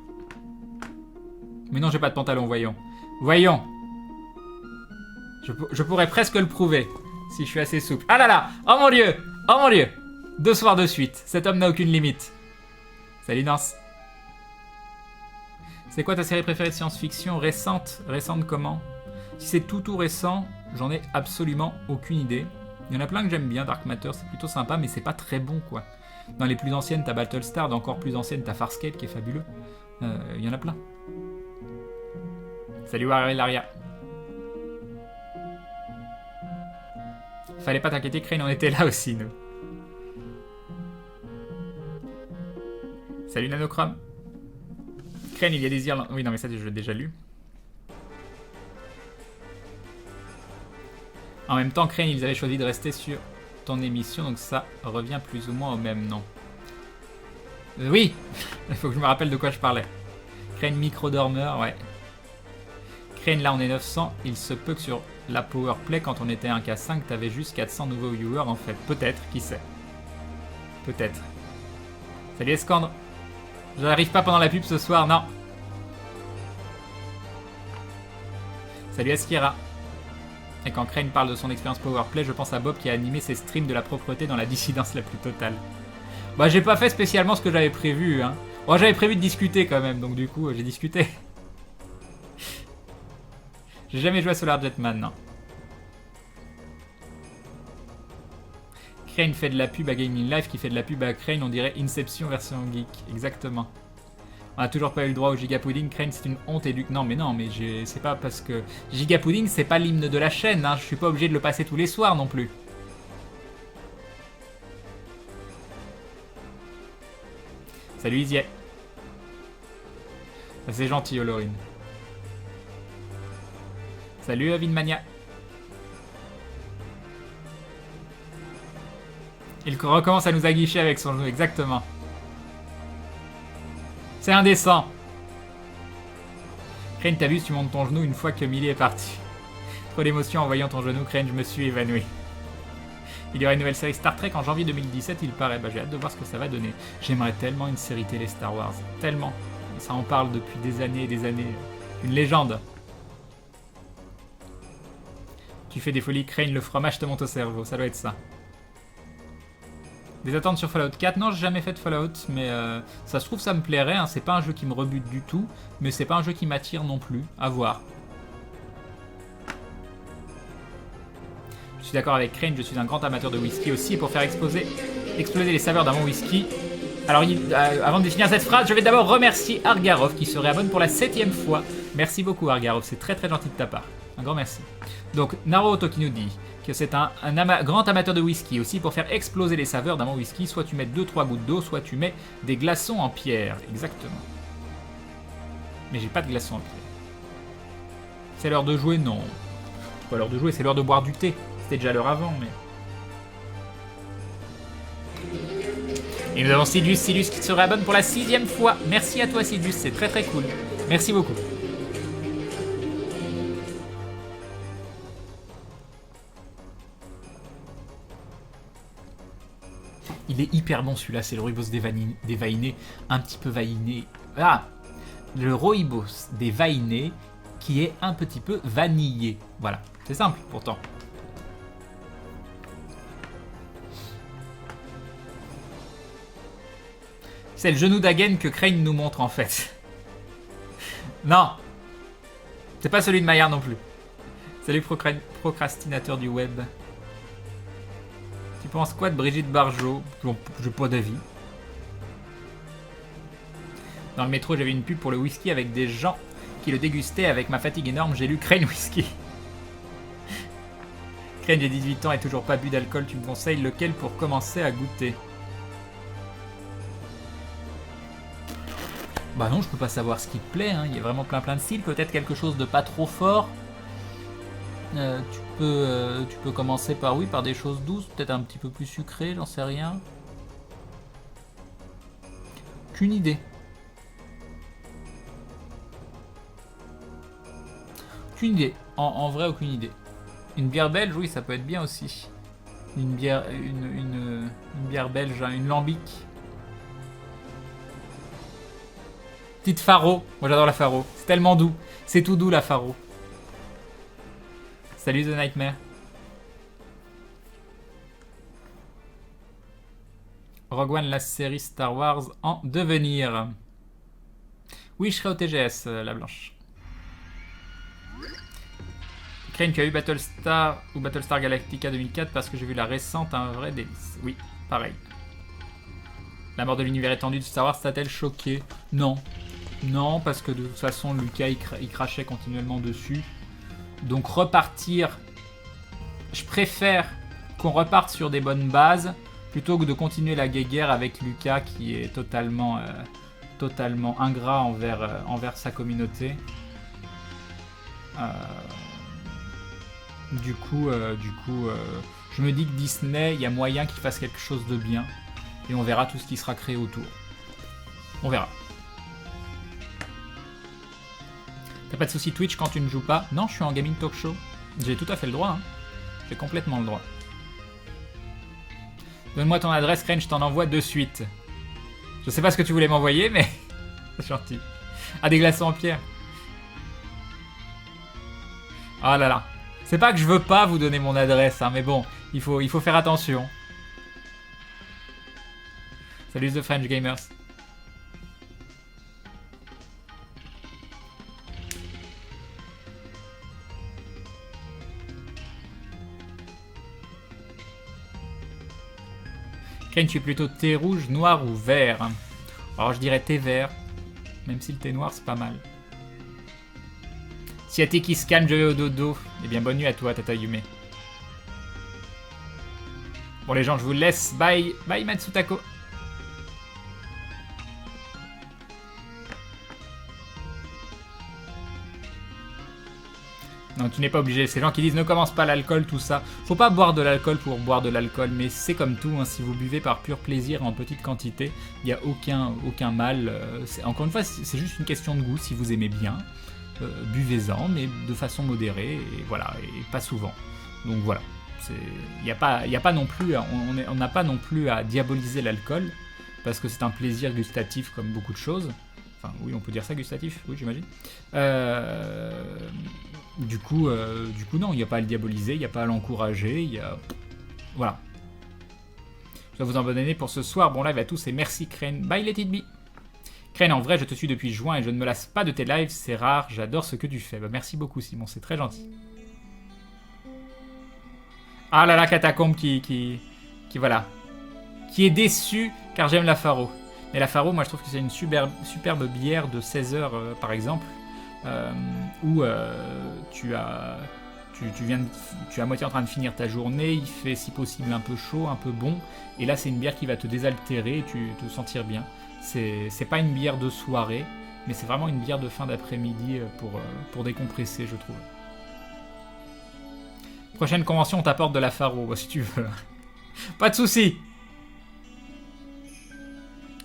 A: Mais non, j'ai pas de pantalon, voyons. Voyons. Je pourrais presque le prouver, si je suis assez souple. Ah là là. Oh mon dieu. Oh mon dieu! 2 soirs de suite. Cet homme n'a aucune limite. Salut Nance. C'est quoi ta série préférée de science-fiction récente? Récente comment? Si c'est tout récent, j'en ai absolument aucune idée. Il y en a plein que j'aime bien. Dark Matter, c'est plutôt sympa, mais c'est pas très bon, quoi. Dans les plus anciennes, t'as Battlestar. Dans encore plus anciennes, t'as Farscape, qui est fabuleux. Il y en a plein. Salut Laria. Fallait pas t'inquiéter, Crane, on était là aussi, nous. Salut Nanochrome. Crane, il y a des Irlandais. Oui, non, mais ça, je l'ai déjà lu. En même temps, Crane, ils avaient choisi de rester sur ton émission, donc ça revient plus ou moins au même nom. Oui. Il faut que je me rappelle de quoi je parlais. Crane micro-dormeur, ouais. Crane, là, on est 900. Il se peut que sur la Powerplay, quand on était 1K5, t'avais juste 400 nouveaux viewers, en fait. Peut-être, qui sait. Peut-être. Salut Escandre. J'arrive pas pendant la pub ce soir, non. Salut Askira. Et quand Crane parle de son expérience Powerplay, je pense à Bob qui a animé ses streams de la propreté dans la dissidence la plus totale. Bah j'ai pas fait spécialement ce que j'avais prévu, hein. Bon, j'avais prévu de discuter quand même, donc du coup j'ai discuté. J'ai jamais joué à Solar Jetman, non. Crane fait de la pub à Gaming Live, qui fait de la pub à Crane, on dirait Inception version geek. Exactement. On a toujours pas eu le droit au Giga Pudding. Crane, c'est une honte et du... Non, mais c'est pas parce que... Giga Pudding, c'est pas l'hymne de la chaîne, hein. Je suis pas obligé de le passer tous les soirs non plus. Salut Izier. C'est gentil, Olorine. Salut Avinmania. Il recommence à nous aguicher avec son genou, exactement. C'est indécent. Crane, t'as vu si tu montes ton genou une fois que Millie est parti. Trop d'émotion en voyant ton genou, Crane, je me suis évanoui. Il y aura une nouvelle série Star Trek en janvier 2017, il paraît. Bah, j'ai hâte de voir ce que ça va donner. J'aimerais tellement une série télé Star Wars. Tellement. Ça en parle depuis des années et des années. Une légende. Tu fais des folies, Crane, le fromage te monte au cerveau. Ça doit être ça. Des attentes sur Fallout 4? Non, j'ai jamais fait de Fallout, mais ça se trouve ça me plairait, hein. C'est pas un jeu qui me rebute du tout, mais c'est pas un jeu qui m'attire non plus, à voir. Je suis d'accord avec Crane, je suis un grand amateur de whisky aussi, et pour faire exploser les saveurs d'un bon whisky. Alors, avant de définir cette phrase, je vais d'abord remercier Argarov, qui se réabonne pour la 7e fois. Merci beaucoup Argarov, c'est très très gentil de ta part. Un grand merci. Donc, Naruto qui nous dit que c'est un grand amateur de whisky aussi. Pour faire exploser les saveurs d'un bon whisky, soit tu mets 2-3 gouttes d'eau, soit tu mets des glaçons en pierre. Exactement. Mais j'ai pas de glaçons en pierre. C'est l'heure de jouer? Non. C'est pas l'heure de jouer, c'est l'heure de boire du thé. C'était déjà l'heure avant, mais... Et nous avons Sidus qui se réabonne pour la 6e fois. Merci à toi Sidus, c'est très très cool. Merci beaucoup. Il est hyper bon celui-là, c'est le Rooibos dévainé, un petit peu vainé. Ah, le Rooibos dévainé qui est un petit peu vanillé. Voilà, c'est simple pourtant. C'est le genou d'Hagen que Crane nous montre en fait. Non, c'est pas celui de Maillard non plus. Salut procrastinateur du web. Tu penses quoi de Brigitte Bardot? J'ai pas d'avis. Dans le métro, j'avais une pub pour le whisky avec des gens qui le dégustaient. Avec ma fatigue énorme, j'ai lu Crane Whisky. Crane, j'ai 18 ans et toujours pas bu d'alcool. Tu me conseilles lequel pour commencer à goûter? Bah non, je peux pas savoir ce qui te plaît. Hein. Il y a vraiment plein de styles. Peut-être quelque chose de pas trop fort. Tu peux commencer par des choses douces, peut-être un petit peu plus sucrées, j'en sais rien. Aucune idée. Aucune idée. En vrai, aucune idée. Une bière belge, oui, ça peut être bien aussi. Une bière belge, une lambic. Petite Faro. Moi j'adore la Faro. C'est tellement doux. C'est tout doux la Faro. Salut The Nightmare. Rogue One, la série Star Wars en devenir. Oui, je serai au TGS, la blanche. Crane, tu as eu Battlestar ou Battlestar Galactica 2004 parce que j'ai vu la récente, un vrai délice. Oui, pareil. La mort de l'univers étendu de Star Wars t'a-t-elle choqué? Non. Non, parce que de toute façon, Lucas, il crachait continuellement dessus. Donc repartir... Je préfère qu'on reparte sur des bonnes bases plutôt que de continuer la guéguerre avec Lucas qui est totalement ingrat envers sa communauté. Du coup, je me dis que Disney, il y a moyen qu'il fasse quelque chose de bien. Et on verra tout ce qui sera créé autour. On verra. T'as pas de soucis Twitch quand tu ne joues pas? Non, je suis en gaming talk show. J'ai tout à fait le droit. Hein. J'ai complètement le droit. Donne-moi ton adresse, Crane, je t'en envoie de suite. Je sais pas ce que tu voulais m'envoyer, mais... c'est gentil. Ah, des glaçons en pierre. Oh là là. C'est pas que je veux pas vous donner mon adresse, hein, mais bon, il faut faire attention. Salut The French Gamers. Crane, tu es plutôt thé rouge, noir ou vert? Alors je dirais thé vert, même si le thé noir c'est pas mal. Si à thé qui se calme, je vais au dodo. Eh bien bonne nuit à toi, Tata Yume. Bon les gens, je vous laisse. Bye, bye Matsutako. Non, tu n'es pas obligé. Ces gens qui disent ne commence pas l'alcool, tout ça. Faut pas boire de l'alcool pour boire de l'alcool, mais c'est comme tout. Hein, si vous buvez par pur plaisir en petite quantité, il n'y a aucun mal. Encore une fois, c'est juste une question de goût. Si vous aimez bien, buvez-en, mais de façon modérée, et voilà, et pas souvent. Donc voilà. Il n'y a pas non plus, on n'a pas non plus à diaboliser l'alcool, parce que c'est un plaisir gustatif comme beaucoup de choses. Enfin, oui, on peut dire ça, gustatif, oui, j'imagine. Du coup, non, il n'y a pas à le diaboliser, il n'y a pas à l'encourager, il y a... Voilà. Je dois vous en donner pour ce soir. Bon live à tous et merci Crane. Bye let it be. Crane, en vrai, je te suis depuis juin et je ne me lasse pas de tes lives, c'est rare, j'adore ce que tu fais. Bah, merci beaucoup Simon, c'est très gentil. Ah là là, Catacombe qui voilà. Qui est déçu car j'aime la Faro. Mais la Faro, moi je trouve que c'est une superbe bière de 16 heures par exemple. Où tu es à moitié en train de finir ta journée, il fait si possible un peu chaud, un peu bon, et là c'est une bière qui va te désaltérer et te sentir bien. C'est pas une bière de soirée, mais c'est vraiment une bière de fin d'après-midi pour décompresser, je trouve. Prochaine convention, on t'apporte de la Faro, si tu veux. Pas de soucis.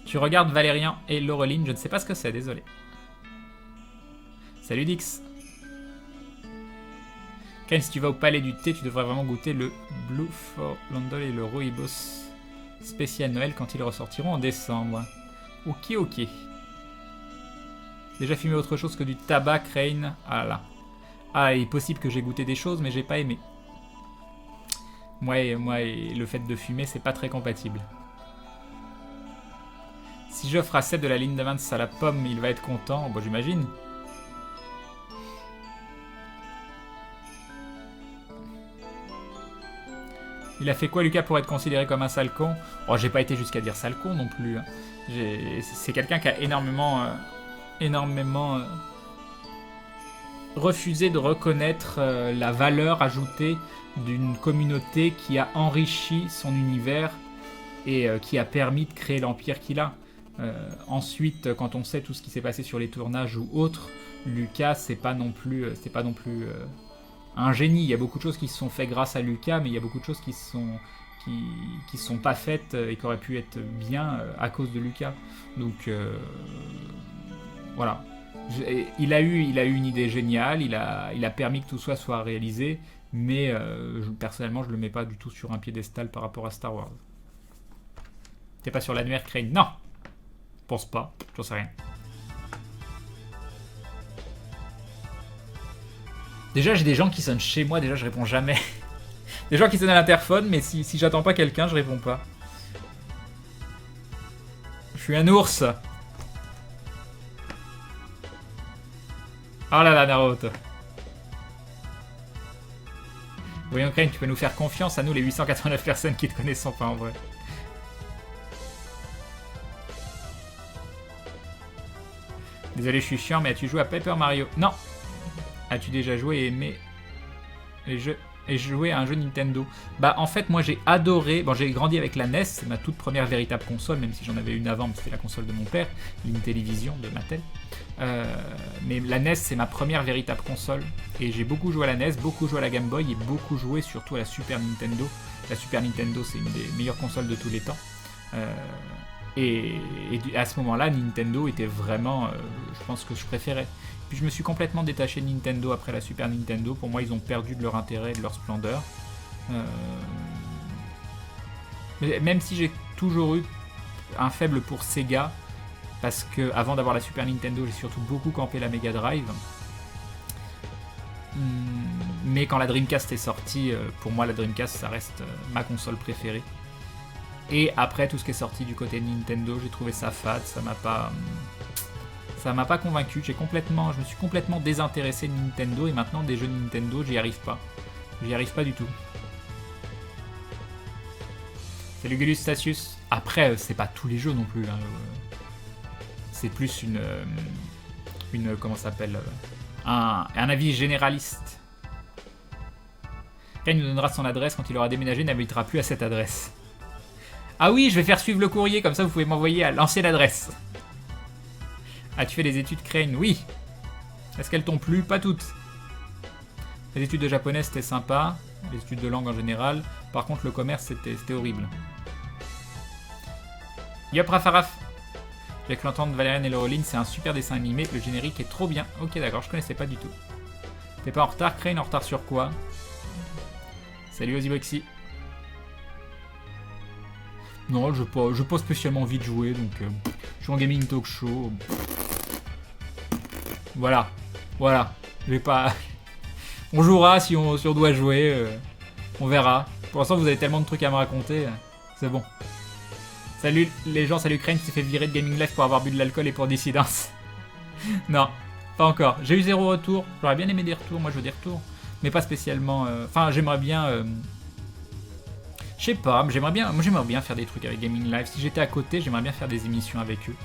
A: Tu regardes Valérien et Laureline, je ne sais pas ce que c'est, désolé. Salut Dix. Ken, si tu vas au palais du thé, tu devrais vraiment goûter le Blue for London et le Rooibos spécial Noël quand ils ressortiront en décembre. Ok, ok. Déjà fumé autre chose que du tabac, Crane. Ah là. Ah, il est possible que j'ai goûté des choses, mais j'ai pas aimé. Moi et le fait de fumer, c'est pas très compatible. Si j'offre à Seb de la ligne de Vance à la pomme, il va être content. Bon, j'imagine. Il a fait quoi Lucas pour être considéré comme un sale con? Oh, j'ai pas été jusqu'à dire sale con non plus. Hein. C'est quelqu'un qui a énormément refusé de reconnaître la valeur ajoutée d'une communauté qui a enrichi son univers et qui a permis de créer l'empire qu'il a. Ensuite, quand on sait tout ce qui s'est passé sur les tournages ou autres, Lucas, c'est pas non plus un génie. Il y a beaucoup de choses qui se sont faites grâce à Lucas, mais il y a beaucoup de choses qui sont pas faites et qui auraient pu être bien à cause de Lucas. Donc voilà. Il a eu une idée géniale, il a permis que tout soit réalisé, mais personnellement, je le mets pas du tout sur un piédestal par rapport à Star Wars. T'es pas sur l'annuaire Crane? Non, je pense pas, j'en sais rien. Déjà, j'ai des gens qui sonnent chez moi, déjà je réponds jamais. Des gens qui sonnent à l'interphone, mais si j'attends pas quelqu'un, je réponds pas. Je suis un ours. Oh là là, Naruto. Voyons, Crane, tu peux nous faire confiance à nous, les 889 personnes qui te connaissent pas en vrai. Désolé, je suis chiant, mais as-tu joué à Paper Mario? Non. As-tu déjà joué et aimé les jeux et joué à un jeu Nintendo? Bah, en fait, moi, j'ai adoré... Bon, j'ai grandi avec la NES, c'est ma toute première véritable console, même si j'en avais une avant, mais c'était la console de mon père, l'Intellivision de Mattel. Mais la NES, c'est ma première véritable console. Et j'ai beaucoup joué à la NES, beaucoup joué à la Game Boy et beaucoup joué surtout à la Super Nintendo. La Super Nintendo, c'est une des meilleures consoles de tous les temps. Et à ce moment-là, Nintendo était vraiment, je pense que je préférais. Puis je me suis complètement détaché de Nintendo après la Super Nintendo. Pour moi, ils ont perdu de leur intérêt et de leur splendeur. Même si j'ai toujours eu un faible pour Sega, parce que avant d'avoir la Super Nintendo, j'ai surtout beaucoup campé la Mega Drive. Mais quand la Dreamcast est sortie, pour moi, la Dreamcast, ça reste ma console préférée. Et après, tout ce qui est sorti du côté de Nintendo, j'ai trouvé ça fade, ça m'a pas convaincu. Je me suis complètement désintéressé de Nintendo et maintenant des jeux de Nintendo, j'y arrive pas. J'y arrive pas du tout. Salut Gulus Stasius. Après, c'est pas tous les jeux non plus. Hein. C'est plus une comment ça s'appelle, un avis généraliste. Ken nous donnera son adresse quand il aura déménagé, n'habitera plus à cette adresse. Ah oui, je vais faire suivre le courrier, comme ça vous pouvez m'envoyer à l'ancienne adresse. As-tu fait des études Crane? Oui. Est-ce qu'elles t'ont plu? Pas toutes. Les études de japonais c'était sympa, les études de langue en général. Par contre le commerce c'était horrible. Yop Rafaraf. J'ai cru l'entendre Valériane et Laureline, c'est un super dessin animé, le générique est trop bien. Ok d'accord, je connaissais pas du tout. T'es pas en retard Crane? En retard sur quoi? Salut Oziboxy. Non, je n'ai pas spécialement envie de jouer, donc je suis en gaming talk show. Voilà. Je vais pas... On jouera si on doit jouer, on verra. Pour l'instant, vous avez tellement de trucs à me raconter, c'est bon. Salut les gens, salut Crane qui s'est fait virer de Gaming Live pour avoir bu de l'alcool et pour dissidence. Non, pas encore. J'ai eu 0 retour, j'aurais bien aimé des retours, moi je veux des retours. Mais pas spécialement... Enfin, j'aimerais bien... Je sais pas, j'aimerais bien faire des trucs avec Gaming Live. Si j'étais à côté, j'aimerais bien faire des émissions avec eux.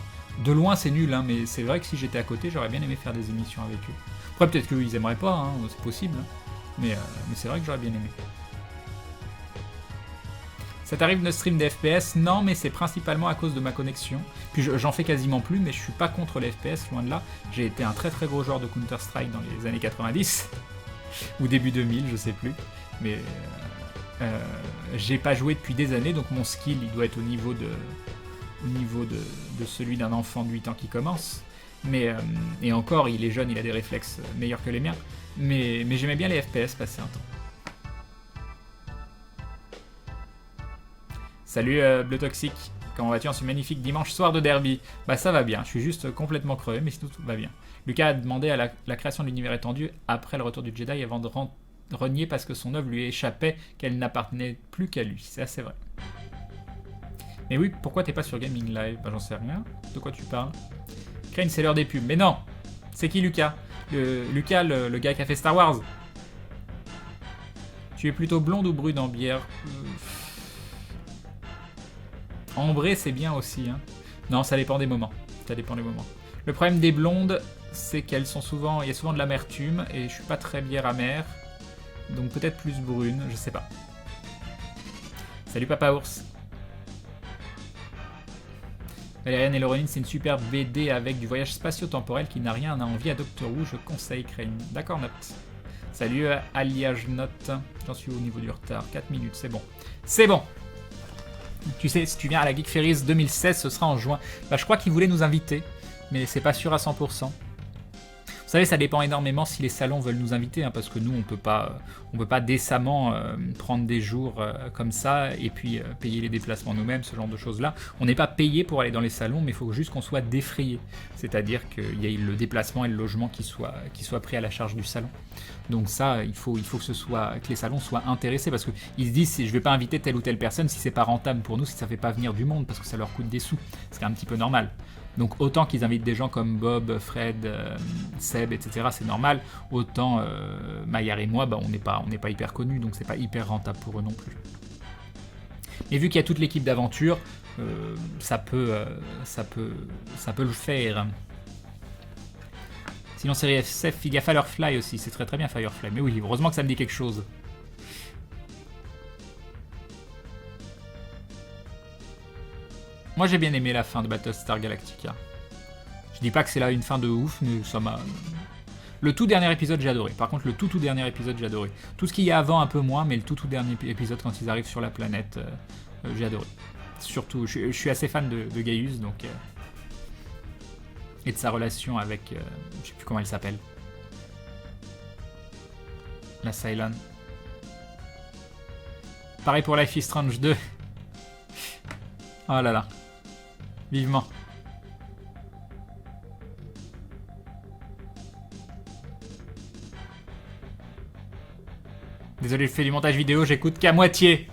A: De loin, c'est nul, hein, mais c'est vrai que si j'étais à côté, j'aurais bien aimé faire des émissions avec eux. Après, peut-être qu'ils aimeraient pas, hein, c'est possible. Mais c'est vrai que j'aurais bien aimé. Ça t'arrive de stream des FPS? Non, mais c'est principalement à cause de ma connexion. Puis j'en fais quasiment plus, mais je suis pas contre les FPS, loin de là. J'ai été un très très gros joueur de Counter-Strike dans les années 90. Ou début 2000, je sais plus. Mais... j'ai pas joué depuis des années, donc mon skill il doit être au niveau de celui d'un enfant de 8 ans qui commence. Mais et encore, il est jeune, il a des réflexes meilleurs que les miens. Mais j'aimais bien les FPS passer un temps. Salut Bleu Toxic, comment vas-tu en ce magnifique dimanche soir de derby? Bah ça va bien, je suis juste complètement crevé, mais sinon tout va bien. Lucas a demandé à la création de l'univers étendu après le retour du Jedi avant de renier parce que son œuvre lui échappait, qu'elle n'appartenait plus qu'à lui. C'est assez vrai. Mais oui, pourquoi t'es pas sur Gaming Live? Bah j'en sais rien. De quoi tu parles? Crane, c'est l'heure des pubs. Mais non! C'est qui Lucas? Lucas, le gars qui a fait Star Wars. Tu es plutôt blonde ou brune en bière? Ambrée, c'est bien aussi. Hein. Non, ça dépend des moments. Ça dépend des moments. Le problème des blondes, c'est qu'elles sont souvent... Il y a souvent de l'amertume et je suis pas très bière amère. Donc peut-être plus brune, je sais pas. Salut Papa Ours. Valériane et Laureline, c'est une super BD avec du voyage spatio-temporel qui n'a rien à envier à Doctor Who, je conseille Crane. D'accord, Note. Salut Alliage Note. J'en suis au niveau du retard. 4 minutes, c'est bon. C'est bon. Tu sais, si tu viens à la Geek Ferries 2016, ce sera en juin. Bah, je crois qu'ils voulaient nous inviter, mais c'est pas sûr à 100%. Vous savez, ça dépend énormément si les salons veulent nous inviter, hein, parce que nous, on peut pas décemment prendre des jours comme ça et puis payer les déplacements nous-mêmes, ce genre de choses-là. On n'est pas payé pour aller dans les salons, mais il faut juste qu'on soit défrayé. C'est-à-dire qu'il y ait le déplacement et le logement qui soient pris à la charge du salon. Donc ça, il faut que les salons soient intéressés, parce qu'ils se disent, je ne vais pas inviter telle ou telle personne si c'est pas rentable pour nous, si ça fait pas venir du monde, parce que ça leur coûte des sous. C'est un petit peu normal. Donc autant qu'ils invitent des gens comme Bob, Fred, Seb, etc., c'est normal. Autant Maillard et moi, on n'est pas hyper connus, donc c'est pas hyper rentable pour eux non plus. Mais vu qu'il y a toute l'équipe d'aventure, ça peut le faire. Sinon, série SF, il y a Firefly aussi, c'est très très bien Firefly. Mais oui, heureusement que ça me dit quelque chose. Moi j'ai bien aimé la fin de Battlestar Galactica. Je dis pas que c'est là une fin de ouf, mais ça m'a... Le tout dernier épisode j'ai adoré. Par contre le tout dernier épisode j'ai adoré. Tout ce qu'il y a avant un peu moins, mais le tout dernier épisode quand ils arrivent sur la planète, j'ai adoré. Surtout, je suis assez fan de Gaius, donc... et de sa relation avec... je sais plus comment elle s'appelle. La Cylon. Pareil pour Life is Strange 2. Oh là là. Vivement. Désolé, je fais du montage vidéo, j'écoute qu'à moitié.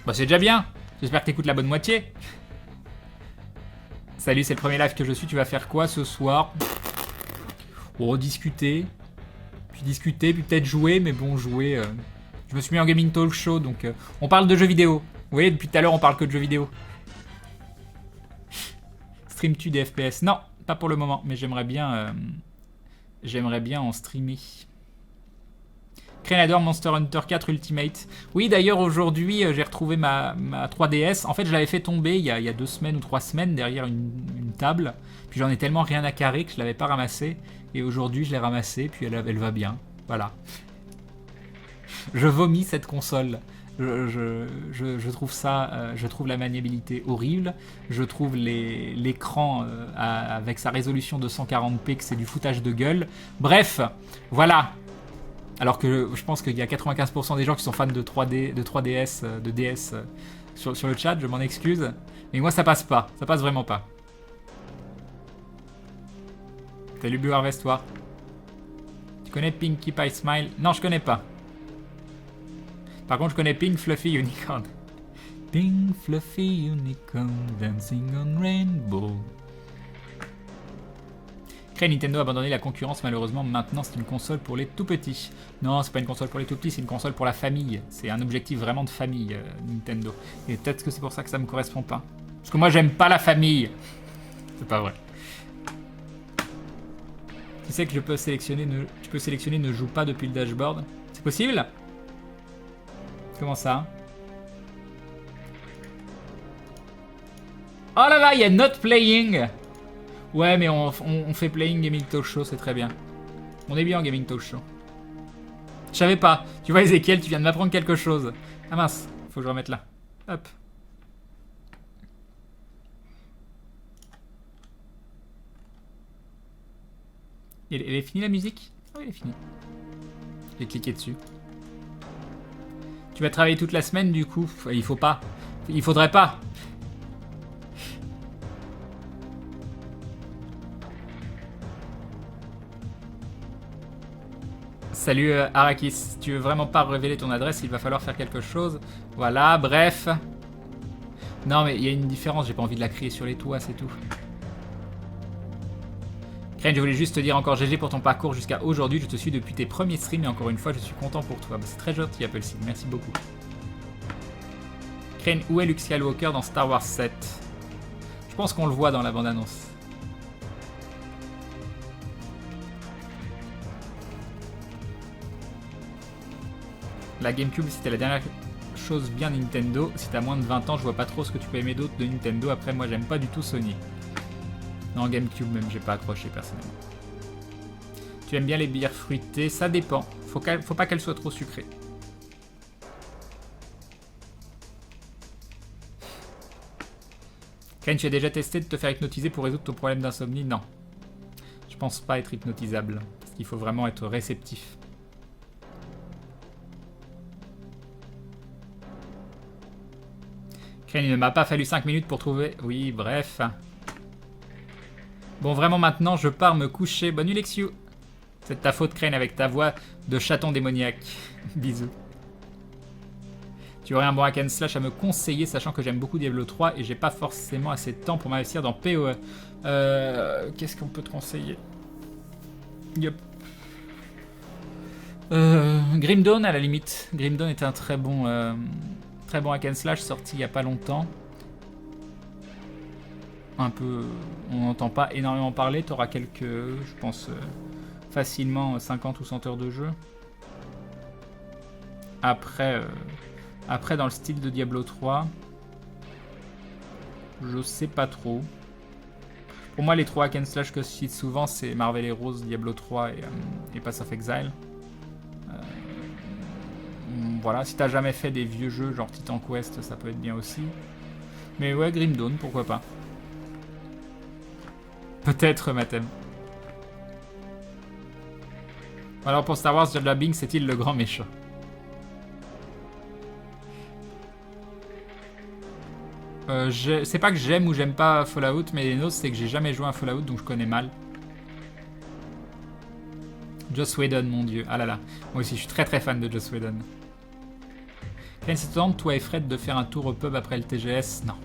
A: Bah c'est déjà bien. J'espère que t'écoutes la bonne moitié. Salut, c'est le premier live que je suis. Tu vas faire quoi ce soir? Oh, discuter. Puis peut-être jouer. Mais bon, jouer... Je me suis mis en gaming talk show, donc... on parle de jeux vidéo. Vous voyez, depuis tout à l'heure, on parle que de jeux vidéo. Stream-tu des FPS? Non, pas pour le moment, mais j'aimerais bien en streamer. Crane adore Monster Hunter 4 Ultimate. Oui, d'ailleurs, aujourd'hui, j'ai retrouvé ma 3DS. En fait, je l'avais fait tomber il y a 2 semaines ou 3 semaines derrière une table. Puis j'en ai tellement rien à carrer que je l'avais pas ramassée. Et aujourd'hui, je l'ai ramassée, puis elle va bien. Voilà. Je vomis cette console. Je trouve ça, je trouve la maniabilité horrible. Je trouve l'écran avec sa résolution de 140p que c'est du foutage de gueule. Bref, voilà. Alors que je pense qu'il y a 95% des gens qui sont fans de 3D, de 3DS, de DS sur le chat, je m'en excuse. Mais moi ça passe pas, ça passe vraiment pas. Salut Blue Harvest, toi. Tu connais Pinkie Pie Smile? Non, je connais pas. Par contre, je connais Pink Fluffy Unicorn. Pink Fluffy Unicorn dancing on rainbow. Nintendo a abandonné la concurrence malheureusement, maintenant c'est une console pour les tout petits. Non, c'est pas une console pour les tout petits, c'est une console pour la famille. C'est un objectif vraiment de famille, Nintendo. Et peut-être que c'est pour ça que ça me correspond pas. Parce que moi j'aime pas la famille. C'est pas vrai. Tu sais que tu peux sélectionner ne joue pas depuis le dashboard. C'est possible? Comment ça? Oh là là, il y a not playing. Ouais, mais on fait playing Gaming Talk Show, c'est très bien. On est bien en Gaming Talk Show. Je savais pas. Tu vois, Ezekiel, tu viens de m'apprendre quelque chose. Ah mince, faut que je remette là. Hop. Elle est finie la musique? Ah oui, elle est finie. J'ai cliqué dessus. Tu vas travailler toute la semaine du coup? Il faut pas. Il faudrait pas. Salut Arrakis, si tu veux vraiment pas révéler ton adresse, il va falloir faire quelque chose. Voilà, bref. Non mais il y a une différence, j'ai pas envie de la crier sur les toits, c'est tout. Crane, je voulais juste te dire encore GG pour ton parcours jusqu'à aujourd'hui. Je te suis depuis tes premiers streams et encore une fois, je suis content pour toi. Bah, c'est très gentil, Appleseed, merci beaucoup. Crane, où est Luke Skywalker dans Star Wars 7? Je pense qu'on le voit dans la bande-annonce. La GameCube, c'était la dernière chose bien Nintendo. Si t'as moins de 20 ans, je vois pas trop ce que tu peux aimer d'autre de Nintendo. Après, moi, j'aime pas du tout Sony. Non, GameCube même, j'ai pas accroché personnellement. Tu aimes bien les bières fruitées? Ça dépend. Faut pas qu'elles soient trop sucrées. Ken, tu as déjà testé de te faire hypnotiser pour résoudre ton problème d'insomnie? Non. Je pense pas être hypnotisable. Il faut vraiment être réceptif. Crane, il ne m'a pas fallu 5 minutes pour trouver... Oui, bref. Bon, vraiment, maintenant, je pars me coucher. Bonne nuit, Lexiu. C'est de ta faute, Crane, avec ta voix de chaton démoniaque. Bisous. Tu aurais un bon hack and slash à me conseiller, sachant que j'aime beaucoup Diablo 3 et j'ai pas forcément assez de temps pour m'investir dans PoE. Qu'est-ce qu'on peut te conseiller? Yep. Grim Dawn, à la limite. Grim Dawn est un très bon hack and slash sorti il y a pas longtemps. Un peu, on n'entend pas énormément parler. Tu auras quelques, je pense, facilement 50 ou 100 heures de jeu. Après, dans le style de Diablo 3, je sais pas trop. Pour moi, les 3 hack and slash que je cite souvent, c'est Marvel Heroes, Diablo 3 et Path of Exile. Voilà, si t'as jamais fait des vieux jeux genre Titan Quest, ça peut être bien aussi. Mais ouais, Grim Dawn, pourquoi pas. Peut-être, Mathem. Alors pour Star Wars, Jar Jar Binks est-il le grand méchant? C'est pas que j'aime ou j'aime pas Fallout, mais les notes, c'est que j'ai jamais joué à Fallout, donc je connais mal. Joss Whedon, mon dieu. Ah là là. Moi aussi, je suis très très fan de Joss Whedon. Quand ça te tente, toi et Fred, de faire un tour au pub après le TGS? Non.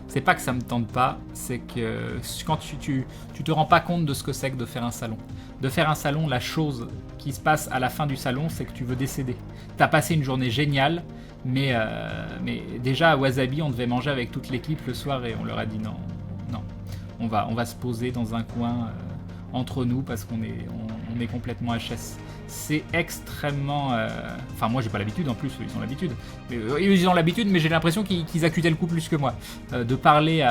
A: C'est pas que ça me tente pas, c'est que quand tu te rends pas compte de ce que c'est que de faire un salon. De faire un salon, la chose qui se passe à la fin du salon, c'est que tu veux décéder. T'as passé une journée géniale, mais déjà à Wasabi, on devait manger avec toute l'équipe le soir et on leur a dit non, on va se poser dans un coin entre nous parce qu'on est complètement HS. C'est extrêmement... Enfin, moi, j'ai pas l'habitude, en plus, ils ont l'habitude. Ils ont l'habitude, mais j'ai l'impression qu'ils accusaient le coup plus que moi. De parler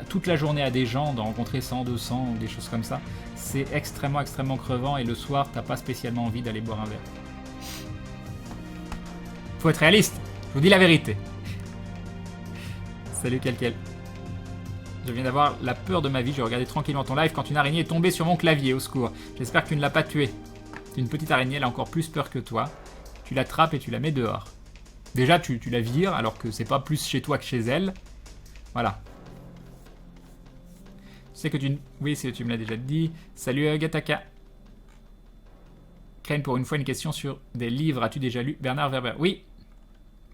A: toute la journée à des gens, de rencontrer 100, 200, ou des choses comme ça, c'est extrêmement, extrêmement crevant, et le soir, t'as pas spécialement envie d'aller boire un verre. Faut être réaliste, je vous dis la vérité. Salut, Calquel. Je viens d'avoir la peur de ma vie, j'ai regardé tranquillement ton live quand une araignée est tombée sur mon clavier, au secours. J'espère que tu ne l'as pas tuée. Une petite araignée, elle a encore plus peur que toi. Tu l'attrapes et tu la mets dehors. Déjà, tu la vires, alors que c'est pas plus chez toi que chez elle. Voilà. Tu sais que tu... Oui, tu me l'as déjà dit. Salut Gataka. Crane, pour une fois, une question sur des livres. As-tu déjà lu Bernard Werber? Oui.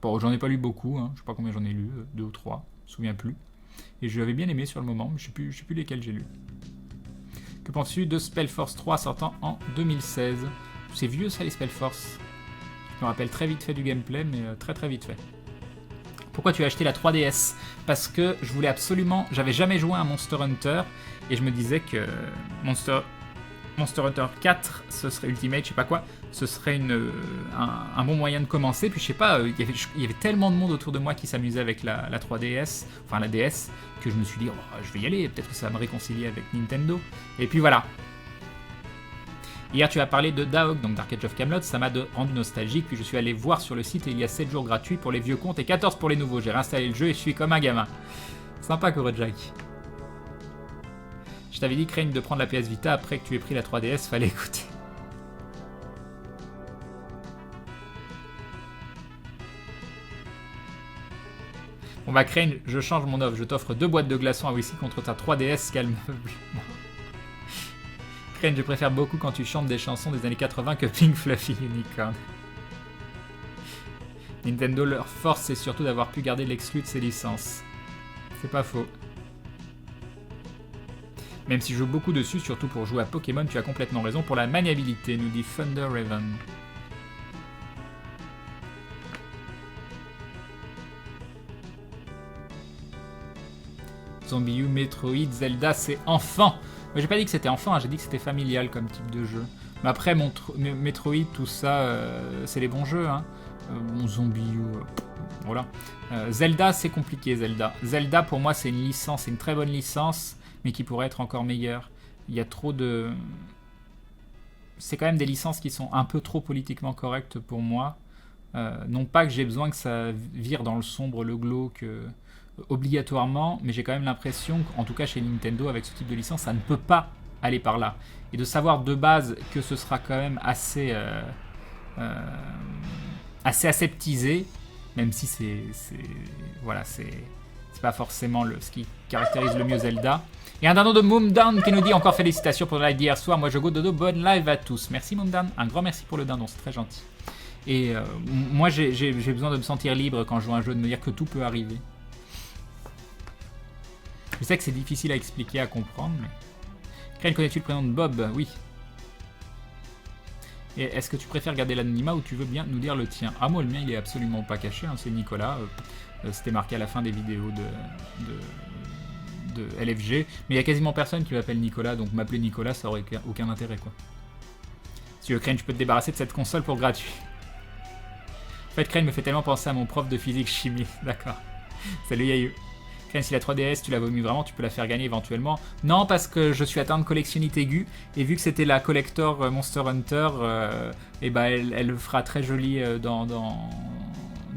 A: Bon, j'en ai pas lu beaucoup. Hein. Je sais pas combien j'en ai lu. 2 ou 3. Je me souviens plus. Et je l'avais bien aimé sur le moment. Mais je sais plus lesquels j'ai lu. Que penses-tu de Spellforce 3 sortant en 2016? C'est vieux ça, les Spellforce. Je me rappelle très vite fait du gameplay, mais très très vite fait. Pourquoi tu as acheté la 3DS? Parce que je voulais absolument... J'avais jamais joué à un Monster Hunter, et je me disais que Monster Hunter 4, ce serait Ultimate, je sais pas quoi, ce serait un bon moyen de commencer. Puis je sais pas, il y avait tellement de monde autour de moi qui s'amusait avec la 3DS, enfin la DS, que je me suis dit, oh, je vais y aller, peut-être que ça va me réconcilier avec Nintendo. Et puis voilà. Hier, tu as parlé de Daog, donc Dark Age of Camelot, ça m'a rendu nostalgique, puis je suis allé voir sur le site et il y a 7 jours gratuits pour les vieux comptes et 14 pour les nouveaux. J'ai réinstallé le jeu et je suis comme un gamin. Sympa, Korojak. Je t'avais dit, Crane, de prendre la PS Vita après que tu aies pris la 3DS, fallait écouter. Bon bah Crane, je change mon offre, je t'offre 2 boîtes de glaçons à whisky contre ta 3DS, calme. Crane, je préfère beaucoup quand tu chantes des chansons des années 80 que Pink Fluffy Unicorn. Nintendo, leur force, c'est surtout d'avoir pu garder l'exclu de ses licences. C'est pas faux. Même si je joue beaucoup dessus, surtout pour jouer à Pokémon, tu as complètement raison pour la maniabilité, nous dit Thunder Raven. Zombie U, Metroid, Zelda, c'est enfant. Mais j'ai pas dit que c'était enfant, hein, j'ai dit que c'était familial comme type de jeu. Mais après, Metroid, tout ça, c'est les bons jeux. Hein. Bon, Zombie U, voilà. Zelda, c'est compliqué, Zelda. Zelda, pour moi, c'est une licence, c'est une très bonne licence, mais qui pourrait être encore meilleure. Il y a trop de... C'est quand même des licences qui sont un peu trop politiquement correctes pour moi. Non pas que j'ai besoin que ça vire dans le sombre, le glauque... obligatoirement, mais j'ai quand même l'impression qu'en tout cas chez Nintendo avec ce type de licence ça ne peut pas aller par là. Et de savoir de base que ce sera quand même assez aseptisé, même si voilà, c'est pas forcément ce qui caractérise le mieux Zelda. Et un dindon de Moomdown qui nous dit encore félicitations pour le live d'hier soir. Moi je go dodo, bonne live à tous. Merci Moomdown, un grand merci pour le dindon, c'est très gentil. Et moi j'ai besoin de me sentir libre quand je joue à un jeu, de me dire que tout peut arriver. Je sais que c'est difficile à expliquer, à comprendre, mais... Crane, connais-tu le prénom de Bob? Oui. Et est-ce que tu préfères garder l'anonymat ou tu veux bien nous dire le tien? Ah, moi le mien il est absolument pas caché, hein, c'est Nicolas. C'était marqué à la fin des vidéos de LFG. Mais il y a quasiment personne qui m'appelle Nicolas, donc m'appeler Nicolas ça aurait aucun intérêt quoi. Si tu veux Crane, je peux te débarrasser de cette console pour gratuit. En fait, Crane me fait tellement penser à mon prof de physique chimie. D'accord. Salut Yayu. Crane, si la 3DS tu la vomis vraiment, tu peux la faire gagner éventuellement. Non, parce que je suis atteint de collectionnite aiguë. Et vu que c'était la collector Monster Hunter, et bah elle le fera très jolie dans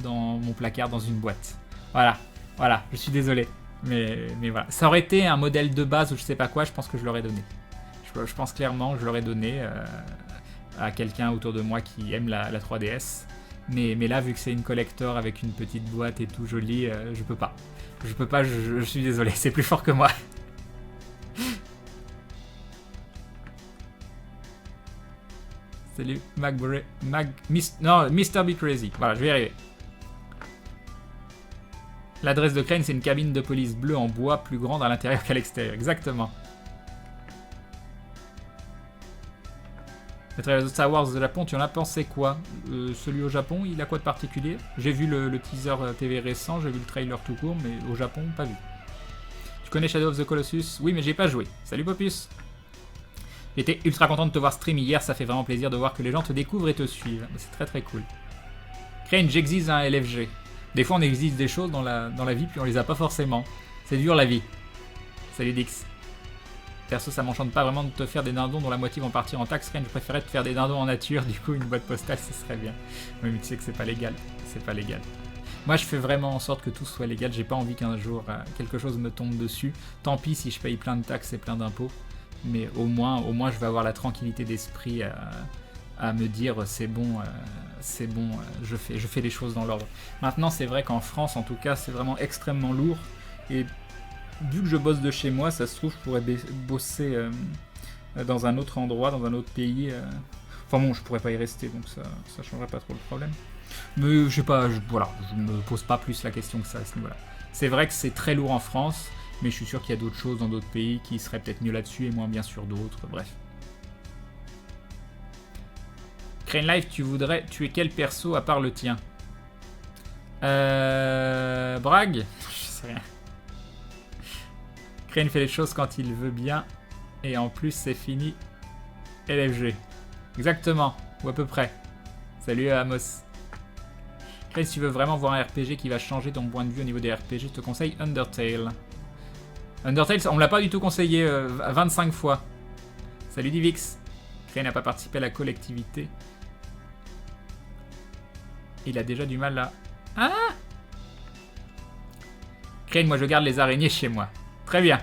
A: mon placard, dans une boîte. Voilà, je suis désolé. Mais voilà. Ça aurait été un modèle de base ou je sais pas quoi, je pense que je l'aurais donné. Je pense clairement que je l'aurais donné à quelqu'un autour de moi qui aime la 3DS. Mais là, vu que c'est une collector avec une petite boîte et tout joli, je peux pas. Je suis désolé, c'est plus fort que moi. Salut, Mr. Be Crazy. Voilà, je vais y arriver. L'adresse de Crane, c'est une cabine de police bleue en bois plus grande à l'intérieur qu'à l'extérieur. Exactement. Le trailer de Star Wars de Japon, tu en as pensé quoi? Celui au Japon, il a quoi de particulier? J'ai vu le teaser TV récent, j'ai vu le trailer tout court, mais au Japon, pas vu. Tu connais Shadow of the Colossus? Oui, mais j'ai pas joué. Salut Popus. J'étais ultra content de te voir stream hier, ça fait vraiment plaisir de voir que les gens te découvrent et te suivent. C'est très très cool. Crane, j'existe un LFG. Des fois on existe des choses dans la vie, puis on les a pas forcément. C'est dur la vie. Salut Dix. Perso, ça m'enchante pas vraiment de te faire des dindons dont la moitié vont partir en taxe. Crane, je préférais te faire des dindons en nature, du coup une boîte postale ce serait bien. Oui, mais tu sais que c'est pas légal. C'est pas légal. Moi je fais vraiment en sorte que tout soit légal, j'ai pas envie qu'un jour quelque chose me tombe dessus. Tant pis si je paye plein de taxes et plein d'impôts. Mais au moins je vais avoir la tranquillité d'esprit à me dire c'est bon, je fais les choses dans l'ordre. Maintenant c'est vrai qu'en France en tout cas c'est vraiment extrêmement lourd. Et vu que je bosse de chez moi, ça se trouve je pourrais bosser dans un autre endroit, dans un autre pays. Enfin bon, je pourrais pas y rester, donc ça changerait pas trop le problème. Mais je sais pas, je me pose pas plus la question que ça à ce niveau-là. C'est vrai que c'est très lourd en France, mais je suis sûr qu'il y a d'autres choses dans d'autres pays qui seraient peut-être mieux là-dessus et moins bien sur d'autres, bref. Crane Live, tu voudrais tuer quel perso à part le tien? Bragg? Je sais rien. Crane fait les choses quand il veut bien, et en plus c'est fini. LFG. Exactement, ou à peu près. Salut Amos. Crane, si tu veux vraiment voir un RPG qui va changer ton point de vue au niveau des RPG, je te conseille Undertale. Undertale, on me l'a pas du tout conseillé 25 fois. Salut Divix. Crane n'a pas participé à la collectivité. Il a déjà du mal à... Ah! Crane, moi je garde les araignées chez moi. Très bien.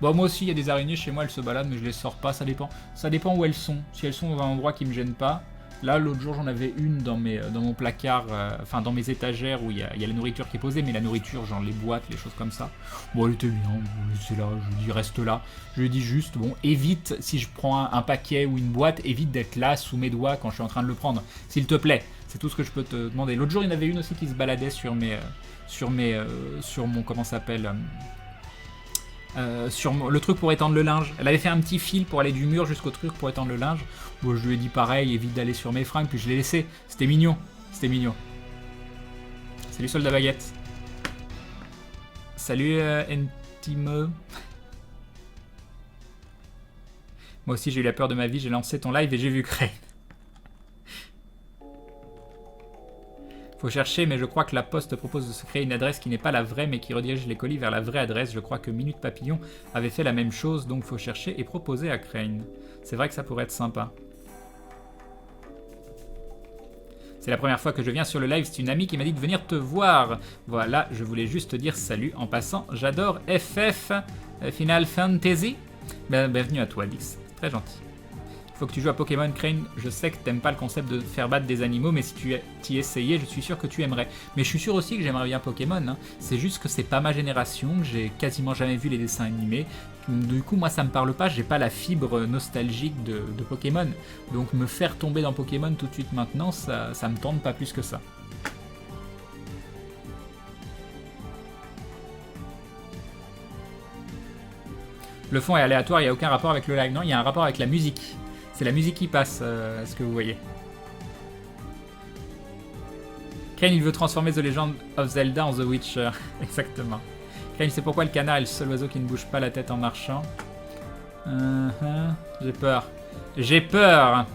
A: Bon, moi aussi, il y a des araignées chez moi, elles se baladent, mais je les sors pas, ça dépend. Ça dépend où elles sont. Si elles sont dans un endroit qui me gêne pas. Là, l'autre jour, j'en avais une dans mon placard, enfin dans mes étagères où il y a la nourriture qui est posée, mais la nourriture, genre les boîtes, les choses comme ça. Bon, elle était bien, c'est là, je lui dis reste là. Je lui dis juste, bon, évite, si je prends un paquet ou une boîte, évite d'être là sous mes doigts quand je suis en train de le prendre. S'il te plaît, c'est tout ce que je peux te demander. L'autre jour, il y en avait une aussi qui se baladait sur mon, comment ça s'appelle sur le truc pour étendre le linge. Elle avait fait un petit fil pour aller du mur jusqu'au truc pour étendre le linge. Bon, je lui ai dit pareil, évite d'aller sur mes fringues, puis je l'ai laissé. C'était mignon, c'était mignon. Salut Soldat Baguette. Salut Intime. Moi aussi j'ai eu la peur de ma vie, j'ai lancé ton live et j'ai vu Crane. Faut chercher, mais je crois que la Poste propose de se créer une adresse qui n'est pas la vraie, mais qui redirige les colis vers la vraie adresse. Je crois que Minute Papillon avait fait la même chose, donc faut chercher et proposer à Crane. C'est vrai que ça pourrait être sympa. C'est la première fois que je viens sur le live, c'est une amie qui m'a dit de venir te voir. Voilà, je voulais juste te dire salut en passant. J'adore FF Final Fantasy. Bienvenue à toi, Dix. Très gentil. Faut que tu joues à Pokémon Crane. Je sais que t'aimes pas le concept de faire battre des animaux, mais si tu t'y essayais, je suis sûr que tu aimerais. Mais je suis sûr aussi que j'aimerais bien Pokémon. Hein. C'est juste que c'est pas ma génération, que j'ai quasiment jamais vu les dessins animés. Du coup, moi, ça me parle pas. J'ai pas la fibre nostalgique de Pokémon. Donc, me faire tomber dans Pokémon tout de suite maintenant, ça me tente pas plus que ça. Le fond est aléatoire, il n'y a aucun rapport avec le live. Non, il y a un rapport avec la musique. C'est la musique qui passe, ce que vous voyez. Crane, il veut transformer The Legend of Zelda en The Witcher. Exactement. Crane, c'est pourquoi le canard est le seul oiseau qui ne bouge pas la tête en marchant. J'ai peur. J'ai peur.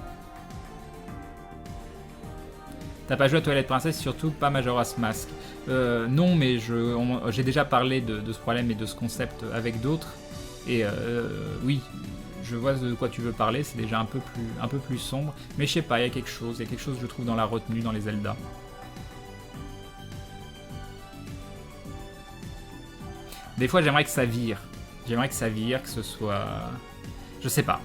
A: T'as pas joué à Twilight Princess, surtout pas Majora's Mask. Non, mais j'ai déjà parlé de ce problème et de ce concept avec d'autres. Et oui, je vois de quoi tu veux parler, c'est déjà un peu plus sombre. Mais je sais pas, il y a quelque chose je trouve dans la retenue, dans les Zelda. Des fois j'aimerais que ça vire. J'aimerais que ça vire, que ce soit... Je sais pas.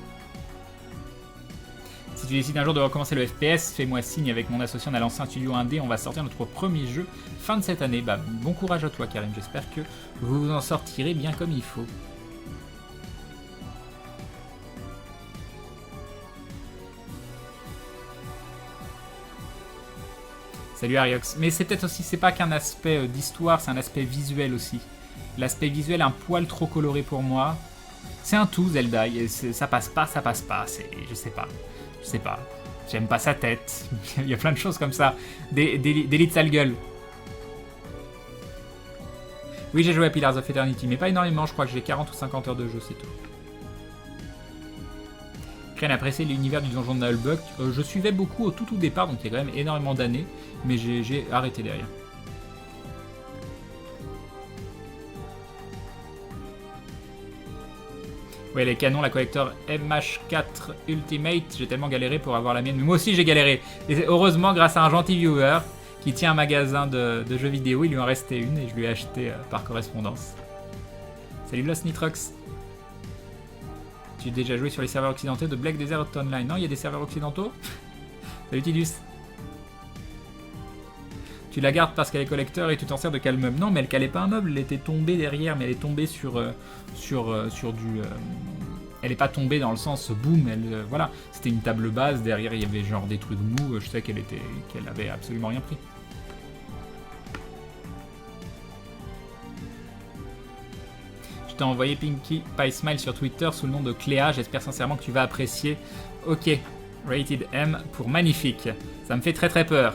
A: Si tu décides un jour de recommencer le FPS, fais-moi signe avec mon associé, on a lancé un studio indé, on va sortir notre premier jeu fin de cette année. Bah, bon courage à toi Karim, j'espère que vous vous en sortirez bien comme il faut. Salut Ariox. Mais c'est peut-être aussi, c'est pas qu'un aspect d'histoire, c'est un aspect visuel aussi. L'aspect visuel un poil trop coloré pour moi. C'est un tout Zelda, ça passe pas, je sais pas. J'aime pas sa tête, il y a plein de choses comme ça. Des lits de sale gueule. Oui, j'ai joué à Pillars of Eternity, mais pas énormément, je crois que j'ai 40 ou 50 heures de jeu, c'est tout. Crane apprécié l'univers du donjon de Nullbuck. Je suivais beaucoup au tout départ, donc il y a quand même énormément d'années, mais j'ai arrêté derrière. Ouais, les canons, la collector MH4 Ultimate, j'ai tellement galéré pour avoir la mienne, mais moi aussi j'ai galéré. Et heureusement, grâce à un gentil viewer qui tient un magasin de jeux vidéo, il lui en restait une et je lui ai acheté par correspondance. Salut Lost Nitrox. Tu as déjà joué sur les serveurs occidentaux de Black Desert Online? Non, il y a des serveurs occidentaux? Salut Tidus. Tu la gardes parce qu'elle est collector et tu t'en sers de cale meuble. Non, mais elle calait pas un meuble, elle était tombée derrière, mais elle est tombée sur du... Elle est pas tombée dans le sens boum, voilà. C'était une table base, derrière il y avait genre des trucs mous, je sais qu'elle avait absolument rien pris. Je t'ai envoyé Pinky Pie Smile sur Twitter sous le nom de Cléa, j'espère sincèrement que tu vas apprécier. Ok, rated M pour magnifique. Ça me fait très très peur.